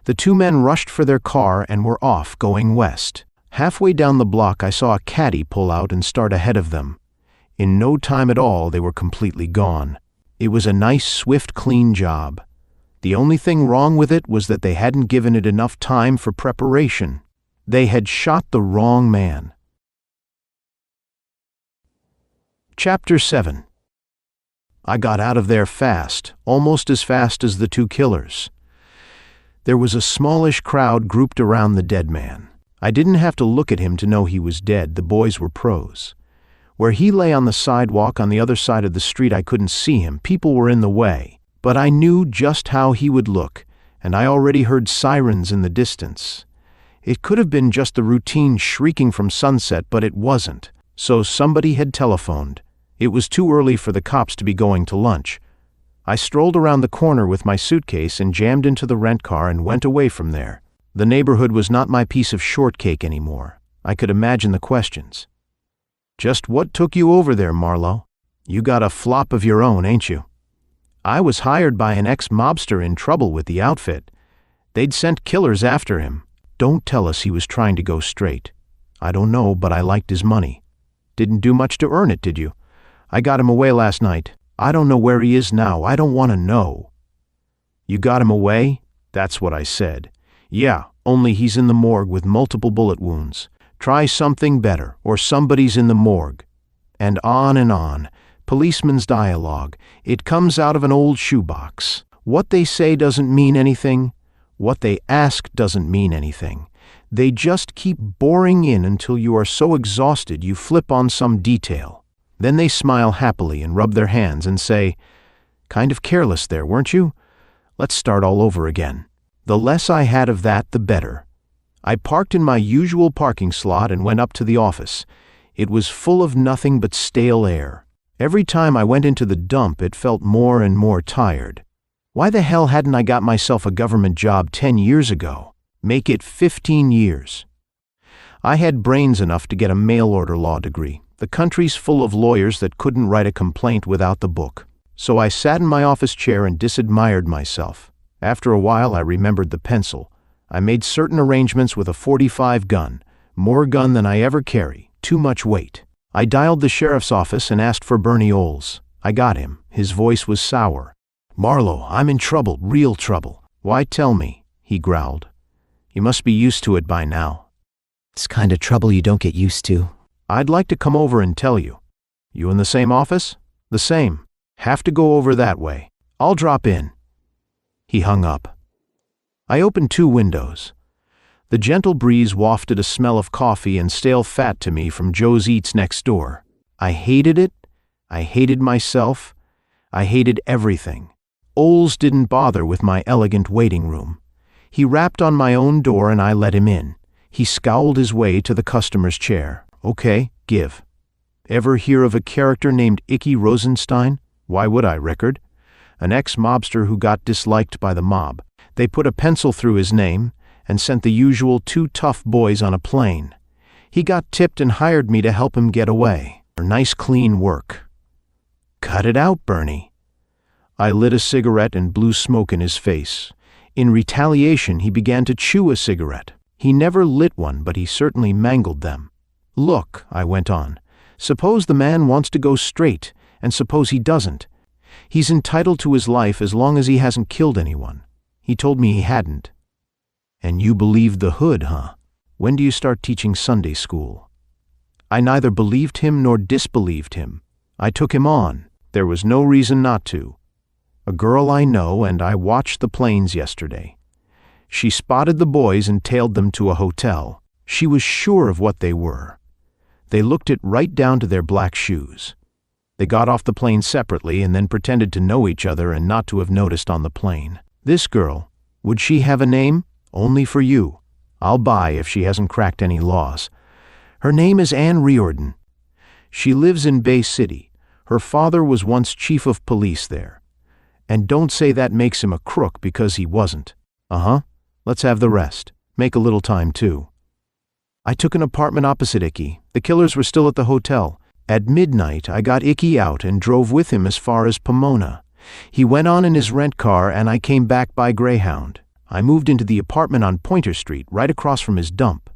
The 2 men rushed for their car and were off, going west. Halfway down the block, I saw a caddy pull out and start ahead of them. In no time at all, they were completely gone. It was a nice, swift, clean job. The only thing wrong with it was that they hadn't given it enough time for preparation. They had shot the wrong man. Chapter 7. I got out of there fast, almost as fast as the 2 killers. There was a smallish crowd grouped around the dead man. I didn't have to look at him to know he was dead. The boys were pros. Where he lay on the sidewalk on the other side of the street, I couldn't see him. People were in the way. But I knew just how he would look, and I already heard sirens in the distance. It could have been just the routine shrieking from Sunset, but it wasn't. So somebody had telephoned. It was too early for the cops to be going to lunch. I strolled around the corner with my suitcase and jammed into the rent car and went away from there. The neighborhood was not my piece of shortcake anymore. I could imagine the questions. "Just what took you over there, Marlowe? You got a flop of your own, ain't you?" "I was hired by an ex-mobster in trouble with the outfit. They'd sent killers after him." "Don't tell us he was trying to go straight." "I don't know, but I liked his money." "Didn't do much to earn it, did you?" "I got him away last night." "I don't know where he is now. I don't want to know." "You got him away?" "That's what I said." "Yeah, only he's in the morgue with multiple bullet wounds. Try something better, or somebody's in the morgue." And on. Policeman's dialogue. It comes out of an old shoebox. What they say doesn't mean anything. What they ask doesn't mean anything. They just keep boring in until you are so exhausted you flip on some detail. Then they smile happily and rub their hands and say, "Kind of careless there, weren't you? Let's start all over again." The less I had of that, the better. I parked in my usual parking slot and went up to the office. It was full of nothing but stale air. Every time I went into the dump, it felt more and more tired. Why the hell hadn't I got myself a government job 10 years ago? Make it 15 years. I had brains enough to get a mail-order law degree. The country's full of lawyers that couldn't write a complaint without the book. So I sat in my office chair and disadmired myself. After a while, I remembered the pencil. I made certain arrangements with a .45 gun, more gun than I ever carry, too much weight. I dialed the sheriff's office and asked for Bernie Oles. I got him. His voice was sour. "Marlowe, I'm in trouble, real trouble." "Why, tell me," he growled. "You must be used to it by now." It's kind of trouble you don't get used to. "I'd like to come over and tell you." "You in the same office?" "The same. Have to go over that way. I'll drop in." He hung up. I opened 2 windows. The gentle breeze wafted a smell of coffee and stale fat to me from Joe's Eats next door. I hated it. I hated myself. I hated everything. Oles didn't bother with my elegant waiting room. He rapped on my own door and I let him in. He scowled his way to the customer's chair. "Okay, give." Ever hear of a character named Icky Rosenstein? Why would I, Rickard? An ex-mobster who got disliked by the mob. They put a pencil through his name and sent the usual 2 tough boys on a plane. He got tipped and hired me to help him get away. Nice clean work. Cut it out, Bernie. I lit a cigarette and blew smoke in his face. In retaliation, he began to chew a cigarette. He never lit one, but he certainly mangled them. Look, I went on, suppose the man wants to go straight, and suppose he doesn't. He's entitled to his life as long as he hasn't killed anyone. He told me he hadn't. And you believed the hood, huh? When do you start teaching Sunday school? I neither believed him nor disbelieved him. I took him on. There was no reason not to. A girl I know, and I watched the planes yesterday. She spotted the boys and tailed them to a hotel. She was sure of what they were. They looked it right down to their black shoes. They got off the plane separately and then pretended to know each other and not to have noticed on the plane. This girl, would she have a name? Only for you. I'll buy if she hasn't cracked any laws. Her name is Anne Riordan. She lives in Bay City. Her father was once chief of police there. And don't say that makes him a crook, because he wasn't. Uh-huh. Let's have the rest. Make a little time, too. I took an apartment opposite Icky. The killers were still at the hotel. At midnight, I got Icky out and drove with him as far as Pomona. He went on in his rent car, and I came back by Greyhound. I moved into the apartment on Pointer Street, right across from his dump.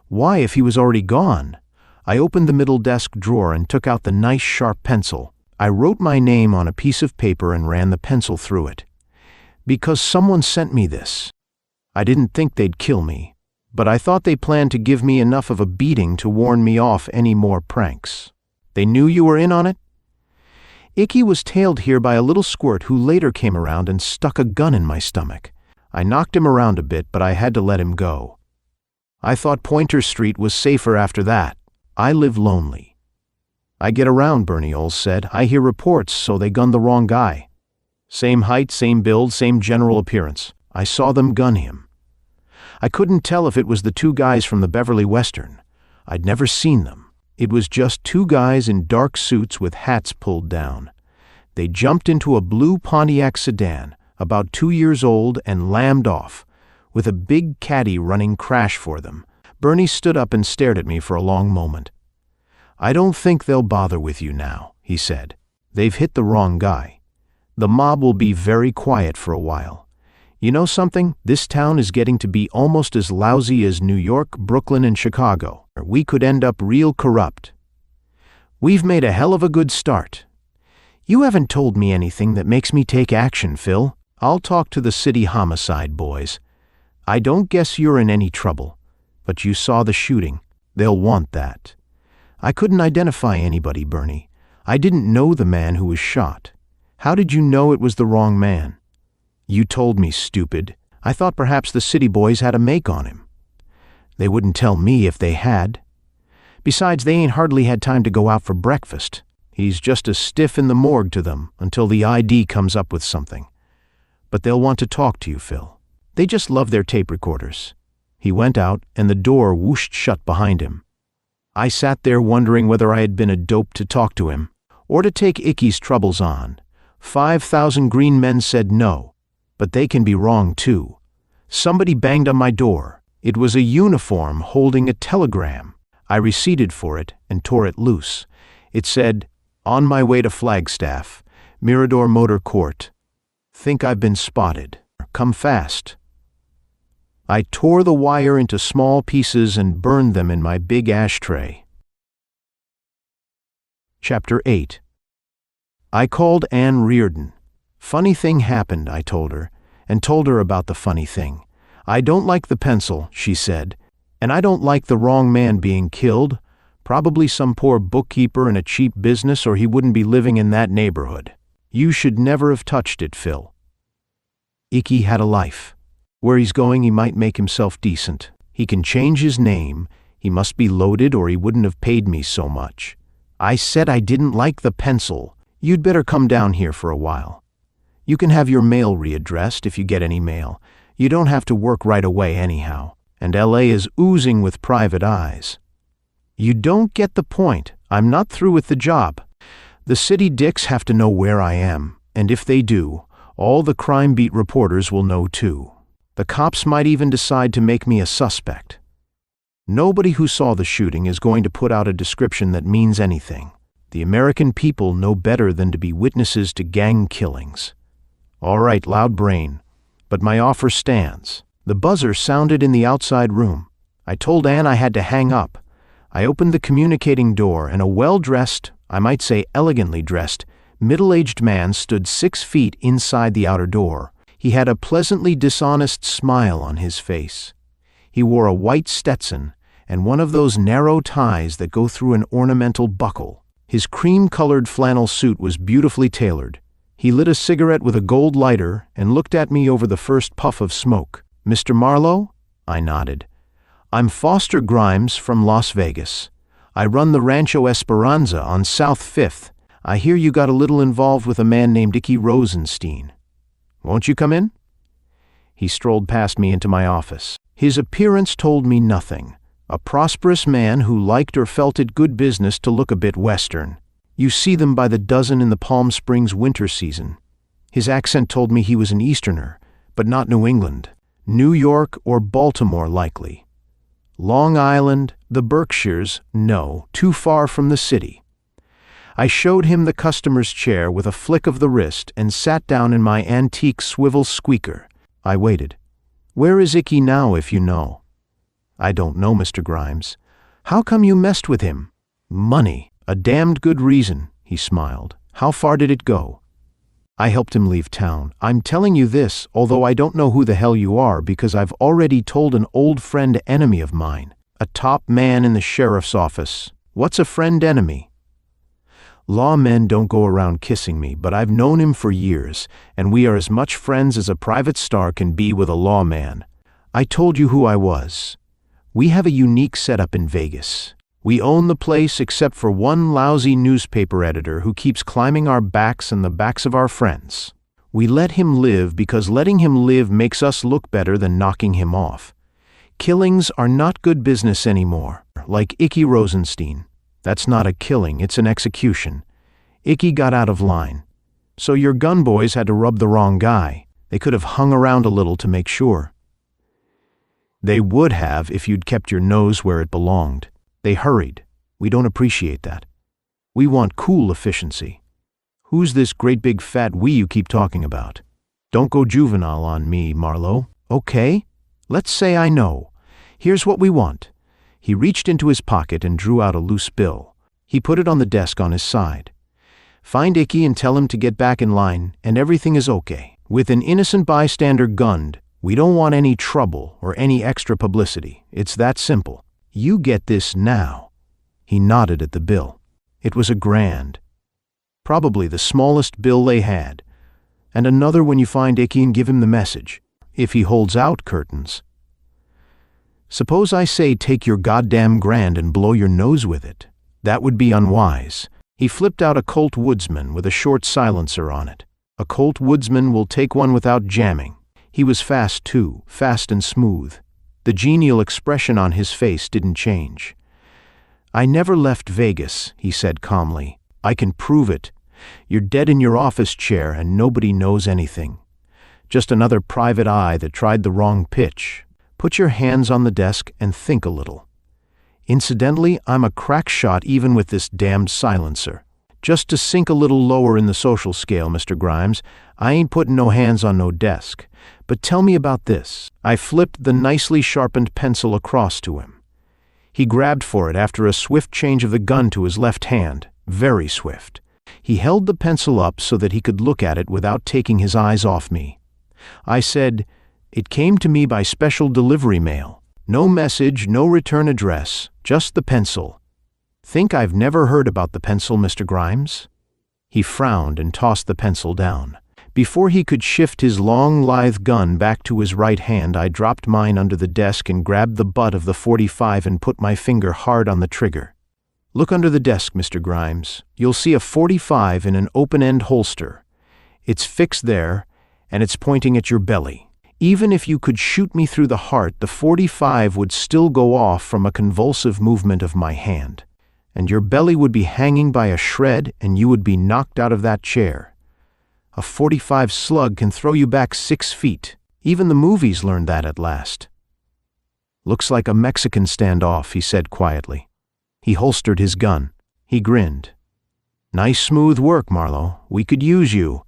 Why, if he was already gone? I opened the middle desk drawer and took out the nice sharp pencil. I wrote my name on a piece of paper and ran the pencil through it. Because someone sent me this. I didn't think they'd kill me, but I thought they planned to give me enough of a beating to warn me off any more pranks. They knew you were in on it? Icky was tailed here by a little squirt who later came around and stuck a gun in my stomach. I knocked him around a bit, but I had to let him go. I thought Pointer Street was safer after that. I live lonely. I get around, Bernie Oles said. I hear reports, so they gunned the wrong guy. Same height, same build, same general appearance. I saw them gun him. I couldn't tell if it was the 2 guys from the Beverly Western. I'd never seen them. It was just 2 guys in dark suits with hats pulled down. They jumped into a blue Pontiac sedan, about 2 years old, and lammed off, with a big caddy running crash for them. Bernie stood up and stared at me for a long moment. I don't think they'll bother with you now, he said. They've hit the wrong guy. The mob will be very quiet for a while. You know something? This town is getting to be almost as lousy as New York, Brooklyn, and Chicago. We could end up real corrupt. We've made a hell of a good start. You haven't told me anything that makes me take action, Phil. I'll talk to the city homicide boys. I don't guess you're in any trouble, but you saw the shooting. They'll want that. I couldn't identify anybody, Bernie. I didn't know the man who was shot. How did you know it was the wrong man? You told me, stupid. I thought perhaps the city boys had a make on him. They wouldn't tell me if they had. Besides, they ain't hardly had time to go out for breakfast. He's just as stiff in the morgue to them until the ID comes up with something. But they'll want to talk to you, Phil. They just love their tape recorders. He went out, and the door whooshed shut behind him. I sat there wondering whether I had been a dope to talk to him, or to take Icky's troubles on. 5,000 green men said no, but they can be wrong too. Somebody banged on my door. It was a uniform holding a telegram. I receded for it and tore it loose. It said, "On my way to Flagstaff, Mirador Motor Court. Think I've been spotted. Come fast." I tore the wire into small pieces and burned them in my big ashtray. Chapter 8. I called Anne Riordan. Funny thing happened, I told her, and told her about the funny thing. I don't like the pencil, she said, and I don't like the wrong man being killed. Probably some poor bookkeeper in a cheap business, or he wouldn't be living in that neighborhood. You should never have touched it, Phil. Icky had a life. Where he's going, he might make himself decent. He can change his name. He must be loaded, or he wouldn't have paid me so much. I said I didn't like the pencil. You'd better come down here for a while. You can have your mail readdressed if you get any mail. You don't have to work right away anyhow. And LA is oozing with private eyes. You don't get the point. I'm not through with the job. The city dicks have to know where I am, and if they do, all the crime beat reporters will know too. The cops might even decide to make me a suspect. Nobody who saw the shooting is going to put out a description that means anything. The American people know better than to be witnesses to gang killings. All right, loud brain, but my offer stands. The buzzer sounded in the outside room. I told Anne I had to hang up. I opened the communicating door, and a well-dressed, I might say elegantly dressed, middle-aged man stood 6 feet inside the outer door. He had a pleasantly dishonest smile on his face. He wore a white Stetson and one of those narrow ties that go through an ornamental buckle. His cream-colored flannel suit was beautifully tailored. He lit a cigarette with a gold lighter and looked at me over the first puff of smoke. "Mr. Marlowe?" I nodded. "I'm Foster Grimes from Las Vegas. I run the Rancho Esperanza on South 5th. I hear you got a little involved with a man named Icky Rosenstein. Won't you come in?" He strolled past me into my office. His appearance told me nothing. A prosperous man who liked or felt it good business to look a bit Western. You see them by the dozen in the Palm Springs winter season. His accent told me he was an Easterner, but not New England. New York or Baltimore likely. Long Island, the Berkshires, no, too far from the city. I showed him the customer's chair with a flick of the wrist and sat down in my antique swivel squeaker. I waited. "Where is Icky now, if you know?" "I don't know, Mr. Grimes." "How come you messed with him?" "Money. A damned good reason," he smiled. "How far did it go?" "I helped him leave town. I'm telling you this, although I don't know who the hell you are, because I've already told an old friend enemy of mine, a top man in the sheriff's office. What's a friend enemy?" "Lawmen don't go around kissing me, but I've known him for years, and we are as much friends as a private star can be with a lawman. I told you who I was. We have a unique setup in Vegas. We own the place except for one lousy newspaper editor who keeps climbing our backs and the backs of our friends. We let him live because letting him live makes us look better than knocking him off. Killings are not good business anymore, like Icky Rosenstein. That's not a killing, it's an execution. Icky got out of line. So your gun boys had to rub the wrong guy. They could have hung around a little to make sure." "They would have if you'd kept your nose where it belonged. They hurried. We don't appreciate that. We want cool efficiency. Who's this great big fat we you keep talking about? Don't go juvenile on me, Marlowe." "Okay, let's say I know. Here's what we want." He reached into his pocket and drew out a loose bill. He put it on the desk on his side. "Find Icky and tell him to get back in line, and everything is okay. With an innocent bystander gunned, we don't want any trouble or any extra publicity. It's that simple. You get this now." He nodded at the bill. It was $1,000. Probably the smallest bill they had. "And another when you find Icky and give him the message. If he holds out, curtains." "Suppose I say take your goddamn grand and blow your nose with it. That would be unwise." He flipped out a Colt Woodsman with a short silencer on it. A Colt Woodsman will take one without jamming. He was fast too, fast and smooth. The genial expression on his face didn't change. "I never left Vegas," he said calmly. "I can prove it. You're dead in your office chair and nobody knows anything. Just another private eye that tried the wrong pitch. Put your hands on the desk and think a little. Incidentally, I'm a crack shot even with this damned silencer. Just to sink a little lower in the social scale, Mr. Grimes, I ain't putting no hands on no desk. But tell me about this." I flipped the nicely sharpened pencil across to him. He grabbed for it after a swift change of the gun to his left hand, very swift. He held the pencil up so that he could look at it without taking his eyes off me. I said, "It came to me by special delivery mail. No message, no return address, just the pencil. Think I've never heard about the pencil, Mr. Grimes?" He frowned and tossed the pencil down. Before he could shift his long, lithe gun back to his right hand, I dropped mine under the desk and grabbed the butt of the .45 and put my finger hard on the trigger. "Look under the desk, Mr. Grimes. You'll see a .45 in an open-end holster. It's fixed there, and it's pointing at your belly. Even if you could shoot me through the heart, the .45 would still go off from a convulsive movement of my hand. and your belly would be hanging by a shred and you would be knocked out of that chair. A .45 slug can throw you back 6 feet. Even the movies learned that at last. "Looks like a Mexican standoff," he said quietly. He holstered his gun. He grinned. "Nice smooth work, Marlowe. We could use you,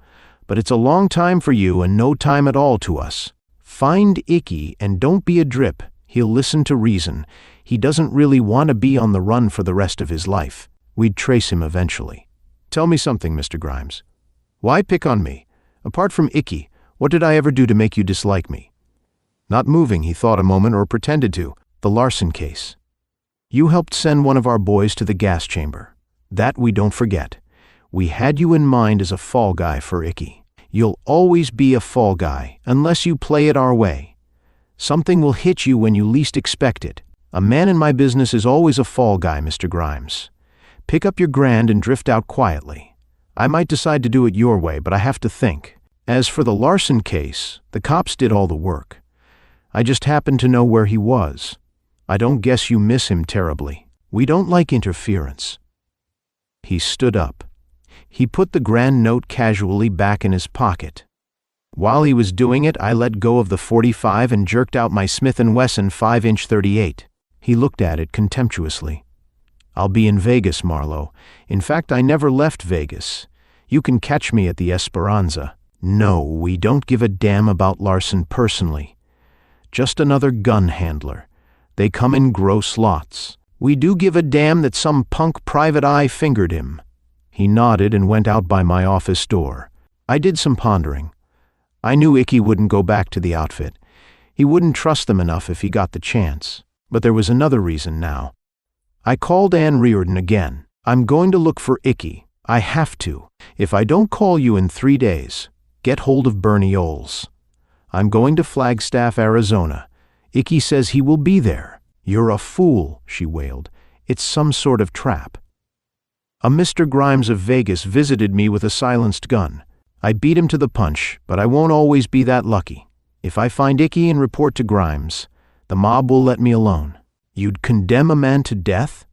but it's a long time for you and no time at all to us. Find Icky and don't be a drip. He'll listen to reason. He doesn't really want to be on the run for the rest of his life. We'd trace him eventually. Tell me something, Mr. Grimes. Why pick on me? Apart from Icky, what did I ever do to make you dislike me?" Not moving, he thought a moment, or pretended to. "The Larson case. You helped send one of our boys to the gas chamber. That we don't forget. We had you in mind as a fall guy for Icky. You'll always be a fall guy, unless you play it our way. Something will hit you when you least expect it. A man in my business is always a fall guy, Mr. Grimes. Pick up your grand and drift out quietly. I might decide to do it your way, but I have to think. As for the Larson case, the cops did all the work. I just happened to know where he was. I don't guess you miss him terribly. We don't like interference." He stood up. He put the grand note casually back in his pocket. While he was doing it, I let go of the .45 and jerked out my Smith & Wesson 5-inch .38. He looked at it contemptuously. "I'll be in Vegas, Marlowe. In fact, I never left Vegas. You can catch me at the Esperanza. No, we don't give a damn about Larson personally. Just another gun handler. They come in gross lots. We do give a damn that some punk private eye fingered him." He nodded and went out by my office door. I did some pondering. I knew Icky wouldn't go back to the outfit. He wouldn't trust them enough if he got the chance. But there was another reason now. I called Ann Reardon again. "I'm going to look for Icky. I have to. If I don't call you in 3 days, get hold of Bernie Oles. I'm going to Flagstaff, Arizona. Icky says he will be there." "You're a fool," she wailed. "It's some sort of trap." A Mr. Grimes of Vegas visited me with a silenced gun. I beat him to the punch, but I won't always be that lucky. If I find Icky and report to Grimes, the mob will let me alone. "You'd condemn a man to death?"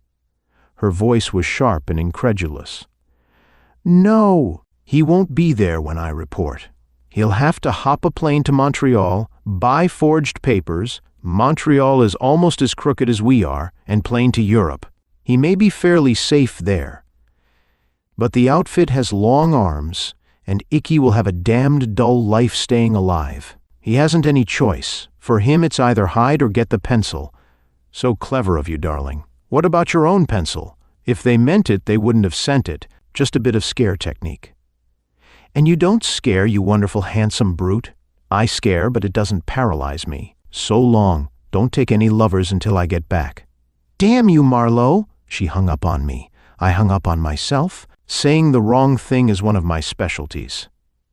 Her voice was sharp and incredulous. "No, he won't be there when I report. He'll have to hop a plane to Montreal, buy forged papers. Montreal is almost as crooked as we are, and plane to Europe. He may be fairly safe there. But the outfit has long arms, and Icky will have a damned dull life staying alive. He hasn't any choice. For him it's either hide or get the pencil. So clever of you, darling. What about your own pencil? If they meant it, they wouldn't have sent it. Just a bit of scare technique." "And you don't scare, you wonderful handsome brute." "I scare, but it doesn't paralyze me. So long. Don't take any lovers until I get back." "Damn you, Marlowe!" She hung up on me. I hung up on myself. Saying the wrong thing is one of my specialties.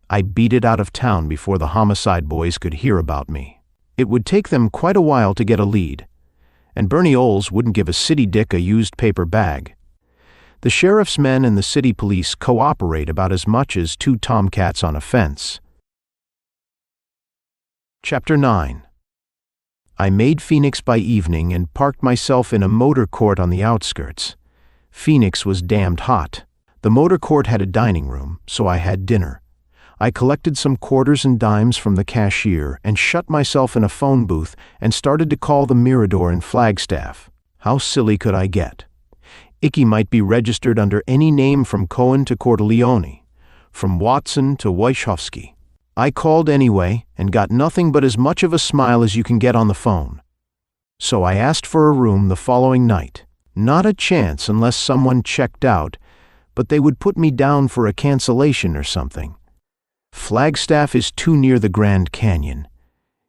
I beat it out of town before the homicide boys could hear about me. It would take them quite a while to get a lead. And Bernie Oles wouldn't give a city dick a used paper bag. The sheriff's men and the city police cooperate about as much as 2 tomcats on a fence. Chapter 9. I made Phoenix by evening and parked myself in a motor court on the outskirts. Phoenix was damned hot. The motor court had a dining room, so I had dinner. I collected some quarters and dimes from the cashier and shut myself in a phone booth and started to call the Mirador in Flagstaff. How silly could I get? Icky might be registered under any name from Cohen to Cordileone, from Watson to Wojciechowski. I called anyway and got nothing but as much of a smile as you can get on the phone. So I asked for a room the following night. Not a chance unless someone checked out, but they would put me down for a cancellation or something. Flagstaff is too near the Grand Canyon.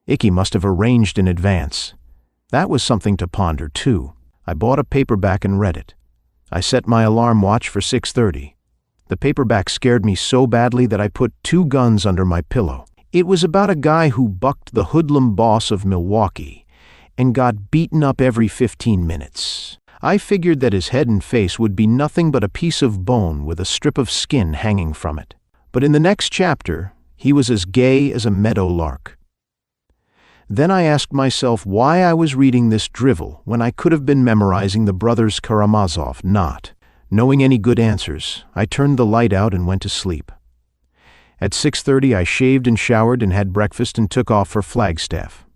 Icky must have arranged in advance. That was something to ponder, too. I bought a paperback and read it. I set my alarm watch for 6:30. The paperback scared me so badly that I put 2 guns under my pillow. It was about a guy who bucked the hoodlum boss of Milwaukee and got beaten up every 15 minutes. I figured that his head and face would be nothing but a piece of bone with a strip of skin hanging from it. But in the next chapter, he was as gay as a meadow lark. Then I asked myself why I was reading this drivel when I could have been memorizing the Brothers Karamazov. Not knowing any good answers, I turned the light out and went to sleep. At 6:30 I shaved and showered and had breakfast and took off for Flagstaff.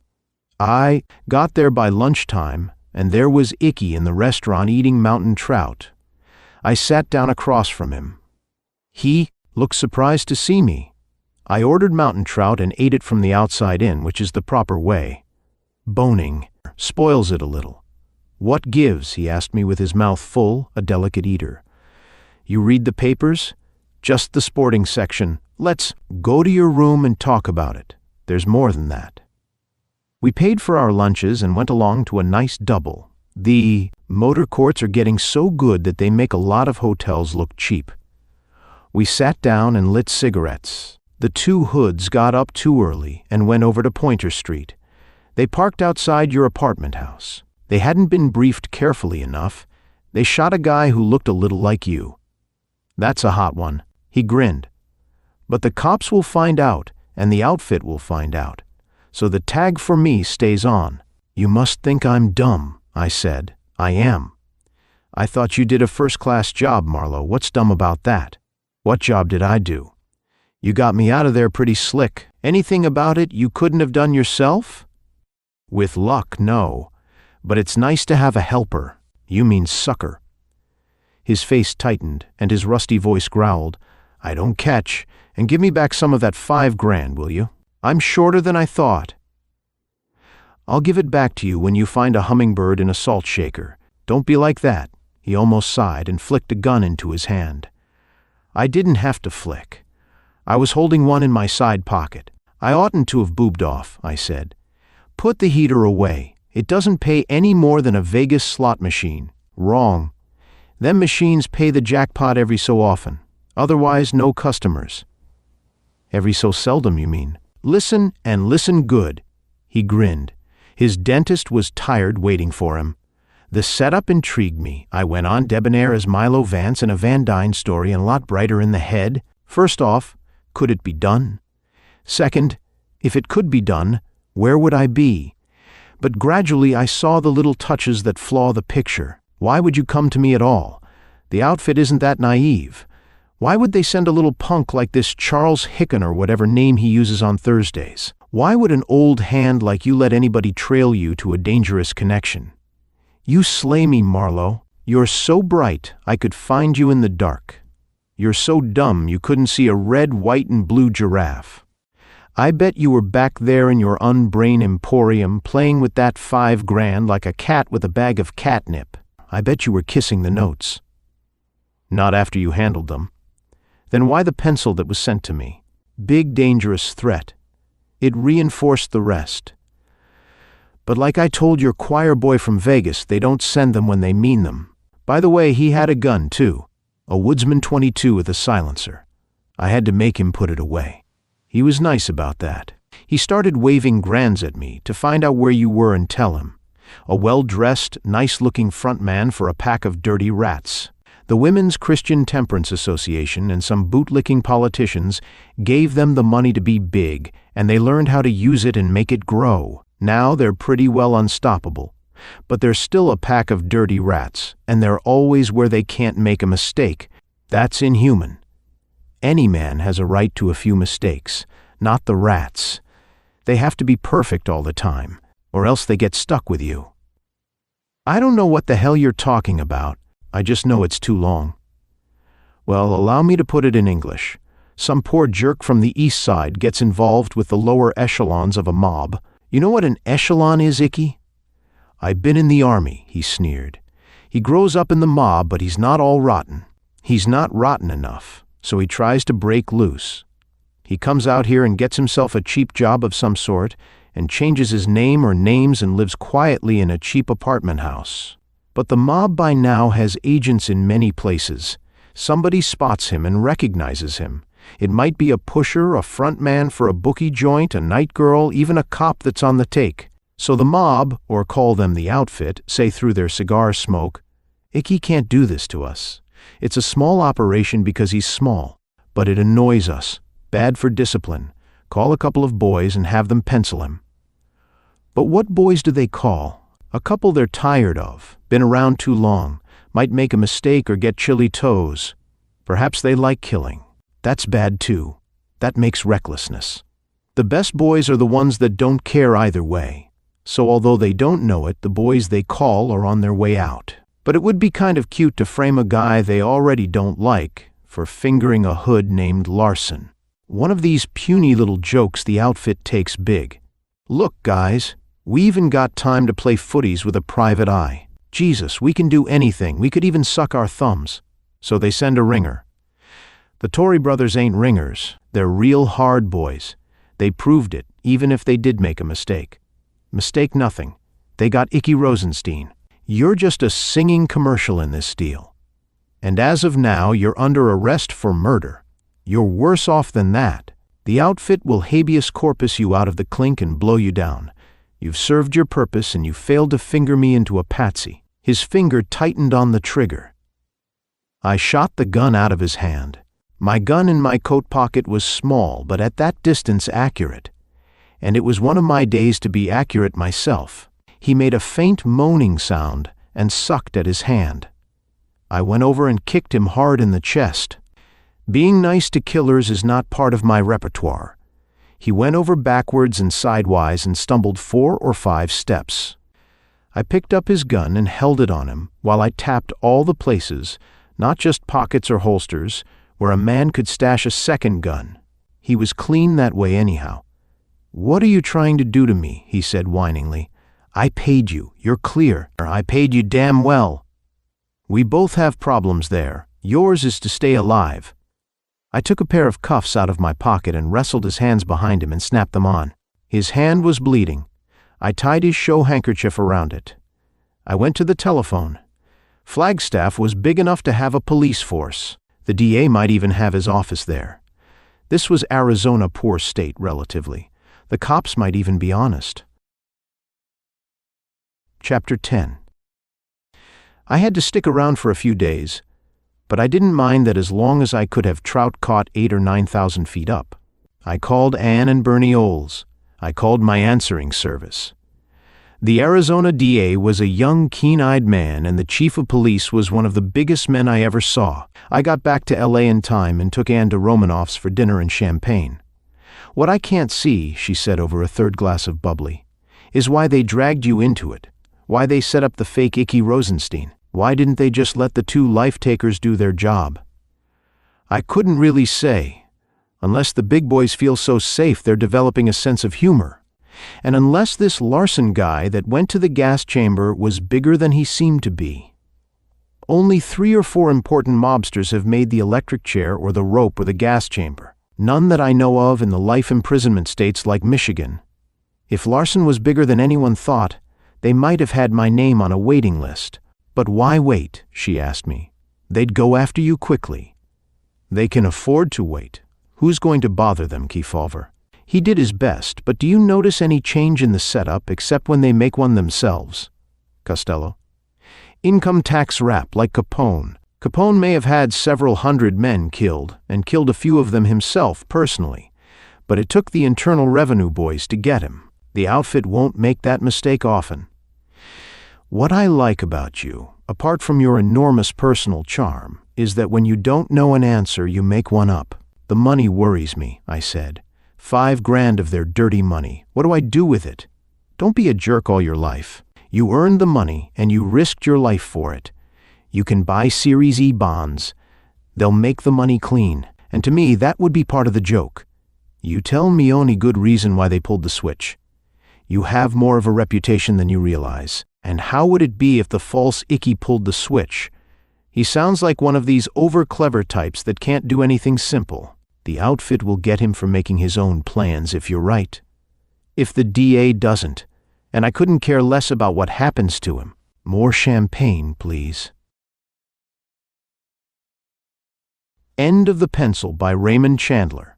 I got there by lunchtime, and there was Icky in the restaurant eating mountain trout. I sat down across from him. He looked surprised to see me. I ordered mountain trout and ate it from the outside in, which is the proper way. Boning spoils it a little. What gives? He asked me with his mouth full, a delicate eater. You read the papers? Just the sporting section. Let's go to your room and talk about it. There's more than that. We paid for our lunches and went along to a nice double. The motor courts are getting so good that they make a lot of hotels look cheap. We sat down and lit cigarettes. The two hoods got up too early and went over to Pointer Street. They parked outside your apartment house. They hadn't been briefed carefully enough. They shot a guy who looked a little like you. That's a hot one. He grinned. But the cops will find out, and the outfit will find out. So the tag for me stays on. You must think I'm dumb, I said. I am. I thought you did a first-class job, Marlowe. What's dumb about that? What job did I do? You got me out of there pretty slick. Anything about it you couldn't have done yourself? With luck, no. But it's nice to have a helper. You mean sucker. His face tightened, and his rusty voice growled, I don't catch, and give me back some of that $5,000, will you? I'm shorter than I thought. I'll give it back to you when you find a hummingbird in a salt shaker. Don't be like that. He almost sighed and flicked a gun into his hand. I didn't have to flick. I was holding one in my side pocket. I oughtn't to have boobed off, I said. Put the heater away. It doesn't pay any more than a Vegas slot machine. Wrong. Them machines pay the jackpot every so often. Otherwise, no customers. Every so seldom, you mean? Listen, and listen good. He grinned. His dentist was tired waiting for him. The setup intrigued me. I went on debonair as Milo Vance in a Van Dyne story and a lot brighter in the head. First off, could it be done? Second, if it could be done, where would I be? But gradually I saw the little touches that flaw the picture. Why would you come to me at all? The outfit isn't that naive. Why would they send a little punk like this Charles Hicken or whatever name he uses on Thursdays? Why would an old hand like you let anybody trail you to a dangerous connection? You slay me, Marlowe. You're so bright I could find you in the dark. You're so dumb you couldn't see a red, white, and blue giraffe. I bet you were back there in your unbrain emporium playing with that $5,000 like a cat with a bag of catnip. I bet you were kissing the notes. Not after you handled them. Then why the pencil that was sent to me? Big, dangerous threat. It reinforced the rest. But like I told your choir boy from Vegas, they don't send them when they mean them. By the way, he had a gun, too. A Woodsman 22 with a silencer. I had to make him put it away. He was nice about that. He started waving grands at me to find out where you were and tell him. A well-dressed, nice-looking front man for a pack of dirty rats. The Women's Christian Temperance Association and some bootlicking politicians gave them the money to be big, and they learned how to use it and make it grow. Now they're pretty well unstoppable. But they're still a pack of dirty rats, and they're always where they can't make a mistake. That's inhuman. Any man has a right to a few mistakes, not the rats. They have to be perfect all the time, or else they get stuck with you. I don't know what the hell you're talking about. I just know it's too long. Well, allow me to put it in English. Some poor jerk from the East Side gets involved with the lower echelons of a mob. You know what an echelon is, Icky? I've been in the army, he sneered. He grows up in the mob, but he's not all rotten. He's not rotten enough, so he tries to break loose. He comes out here and gets himself a cheap job of some sort, and changes his name or names and lives quietly in a cheap apartment house. But the mob by now has agents in many places. Somebody spots him and recognizes him. It might be a pusher, a front man for a bookie joint, a night girl, even a cop that's on the take. So the mob, or call them the outfit, say through their cigar smoke, Icky can't do this to us. It's a small operation because he's small, but it annoys us. Bad for discipline. Call a couple of boys and have them pencil him. But what boys do they call? A couple they're tired of, been around too long, might make a mistake or get chilly toes. Perhaps they like killing. That's bad too. That makes recklessness. The best boys are the ones that don't care either way. So although they don't know it, the boys they call are on their way out. But it would be kind of cute to frame a guy they already don't like for fingering a hood named Larson. One of these puny little jokes the outfit takes big. Look, guys, we even got time to play footies with a private eye. Jesus, we can do anything. We could even suck our thumbs. So they send a ringer. The Tory brothers ain't ringers. They're real hard boys. They proved it, even if they did make a mistake. Mistake nothing. They got Icky Rosenstein. You're just a singing commercial in this deal. And as of now, you're under arrest for murder. You're worse off than that. The outfit will habeas corpus you out of the clink and blow you down. You've served your purpose and you failed to finger me into a patsy. His finger tightened on the trigger. I shot the gun out of his hand. My gun in my coat pocket was small, but at that distance accurate. And it was one of my days to be accurate myself. He made a faint moaning sound and sucked at his hand. I went over and kicked him hard in the chest. Being nice to killers is not part of my repertoire. He went over backwards and sidewise and stumbled 4 or 5 steps. I picked up his gun and held it on him while I tapped all the places, not just pockets or holsters, where a man could stash a second gun. He was clean that way anyhow. "What are you trying to do to me?" he said whiningly. "I paid you. You're clear. I paid you damn well." "We both have problems there. Yours is to stay alive." I took a pair of cuffs out of my pocket and wrestled his hands behind him and snapped them on. His hand was bleeding. I tied his show handkerchief around it. I went to the telephone. Flagstaff was big enough to have a police force. The DA might even have his office there. This was Arizona, poor state relatively. The cops might even be honest. Chapter 10. I had to stick around for a few days, but I didn't mind that as long as I could have trout caught 8,000 or 9,000 feet up. I called Ann and Bernie Oles. I called my answering service. The Arizona DA was a young, keen-eyed man, and the chief of police was one of the biggest men I ever saw. I got back to LA in time and took Ann to Romanoff's for dinner and champagne. "What I can't see," she said over a third glass of bubbly, "is why they dragged you into it. Why they set up the fake Icky Rosenstein. Why didn't they just let the 2 life-takers do their job?" I couldn't really say. Unless the big boys feel so safe, they're developing a sense of humor. And unless this Larson guy that went to the gas chamber was bigger than he seemed to be. Only 3 or 4 important mobsters have made the electric chair or the rope or the gas chamber. None that I know of in the life imprisonment states like Michigan. If Larson was bigger than anyone thought, they might have had my name on a waiting list. "But why wait?" she asked me. "They'd go after you quickly." "They can afford to wait. Who's going to bother them, Kefauver?" He did his best, but do you notice any change in the setup except when they make one themselves? Costello. Income tax rap like Capone. Capone may have had several hundred men killed, and killed a few of them himself personally, but it took the Internal Revenue boys to get him. The outfit won't make that mistake often. What I like about you, apart from your enormous personal charm, is that when you don't know an answer, you make one up. "The money worries me," I said. $5,000 of their dirty money. What do I do with it? Don't be a jerk all your life. You earned the money and you risked your life for it. You can buy Series E bonds. They'll make the money clean. And to me, that would be part of the joke. You tell me only good reason why they pulled the switch. You have more of a reputation than you realize. And how would it be if the false Icky pulled the switch? He sounds like one of these over-clever types that can't do anything simple. The outfit will get him for making his own plans if you're right. If the DA doesn't, and I couldn't care less about what happens to him. More champagne, please. End of the Pencil by Raymond Chandler.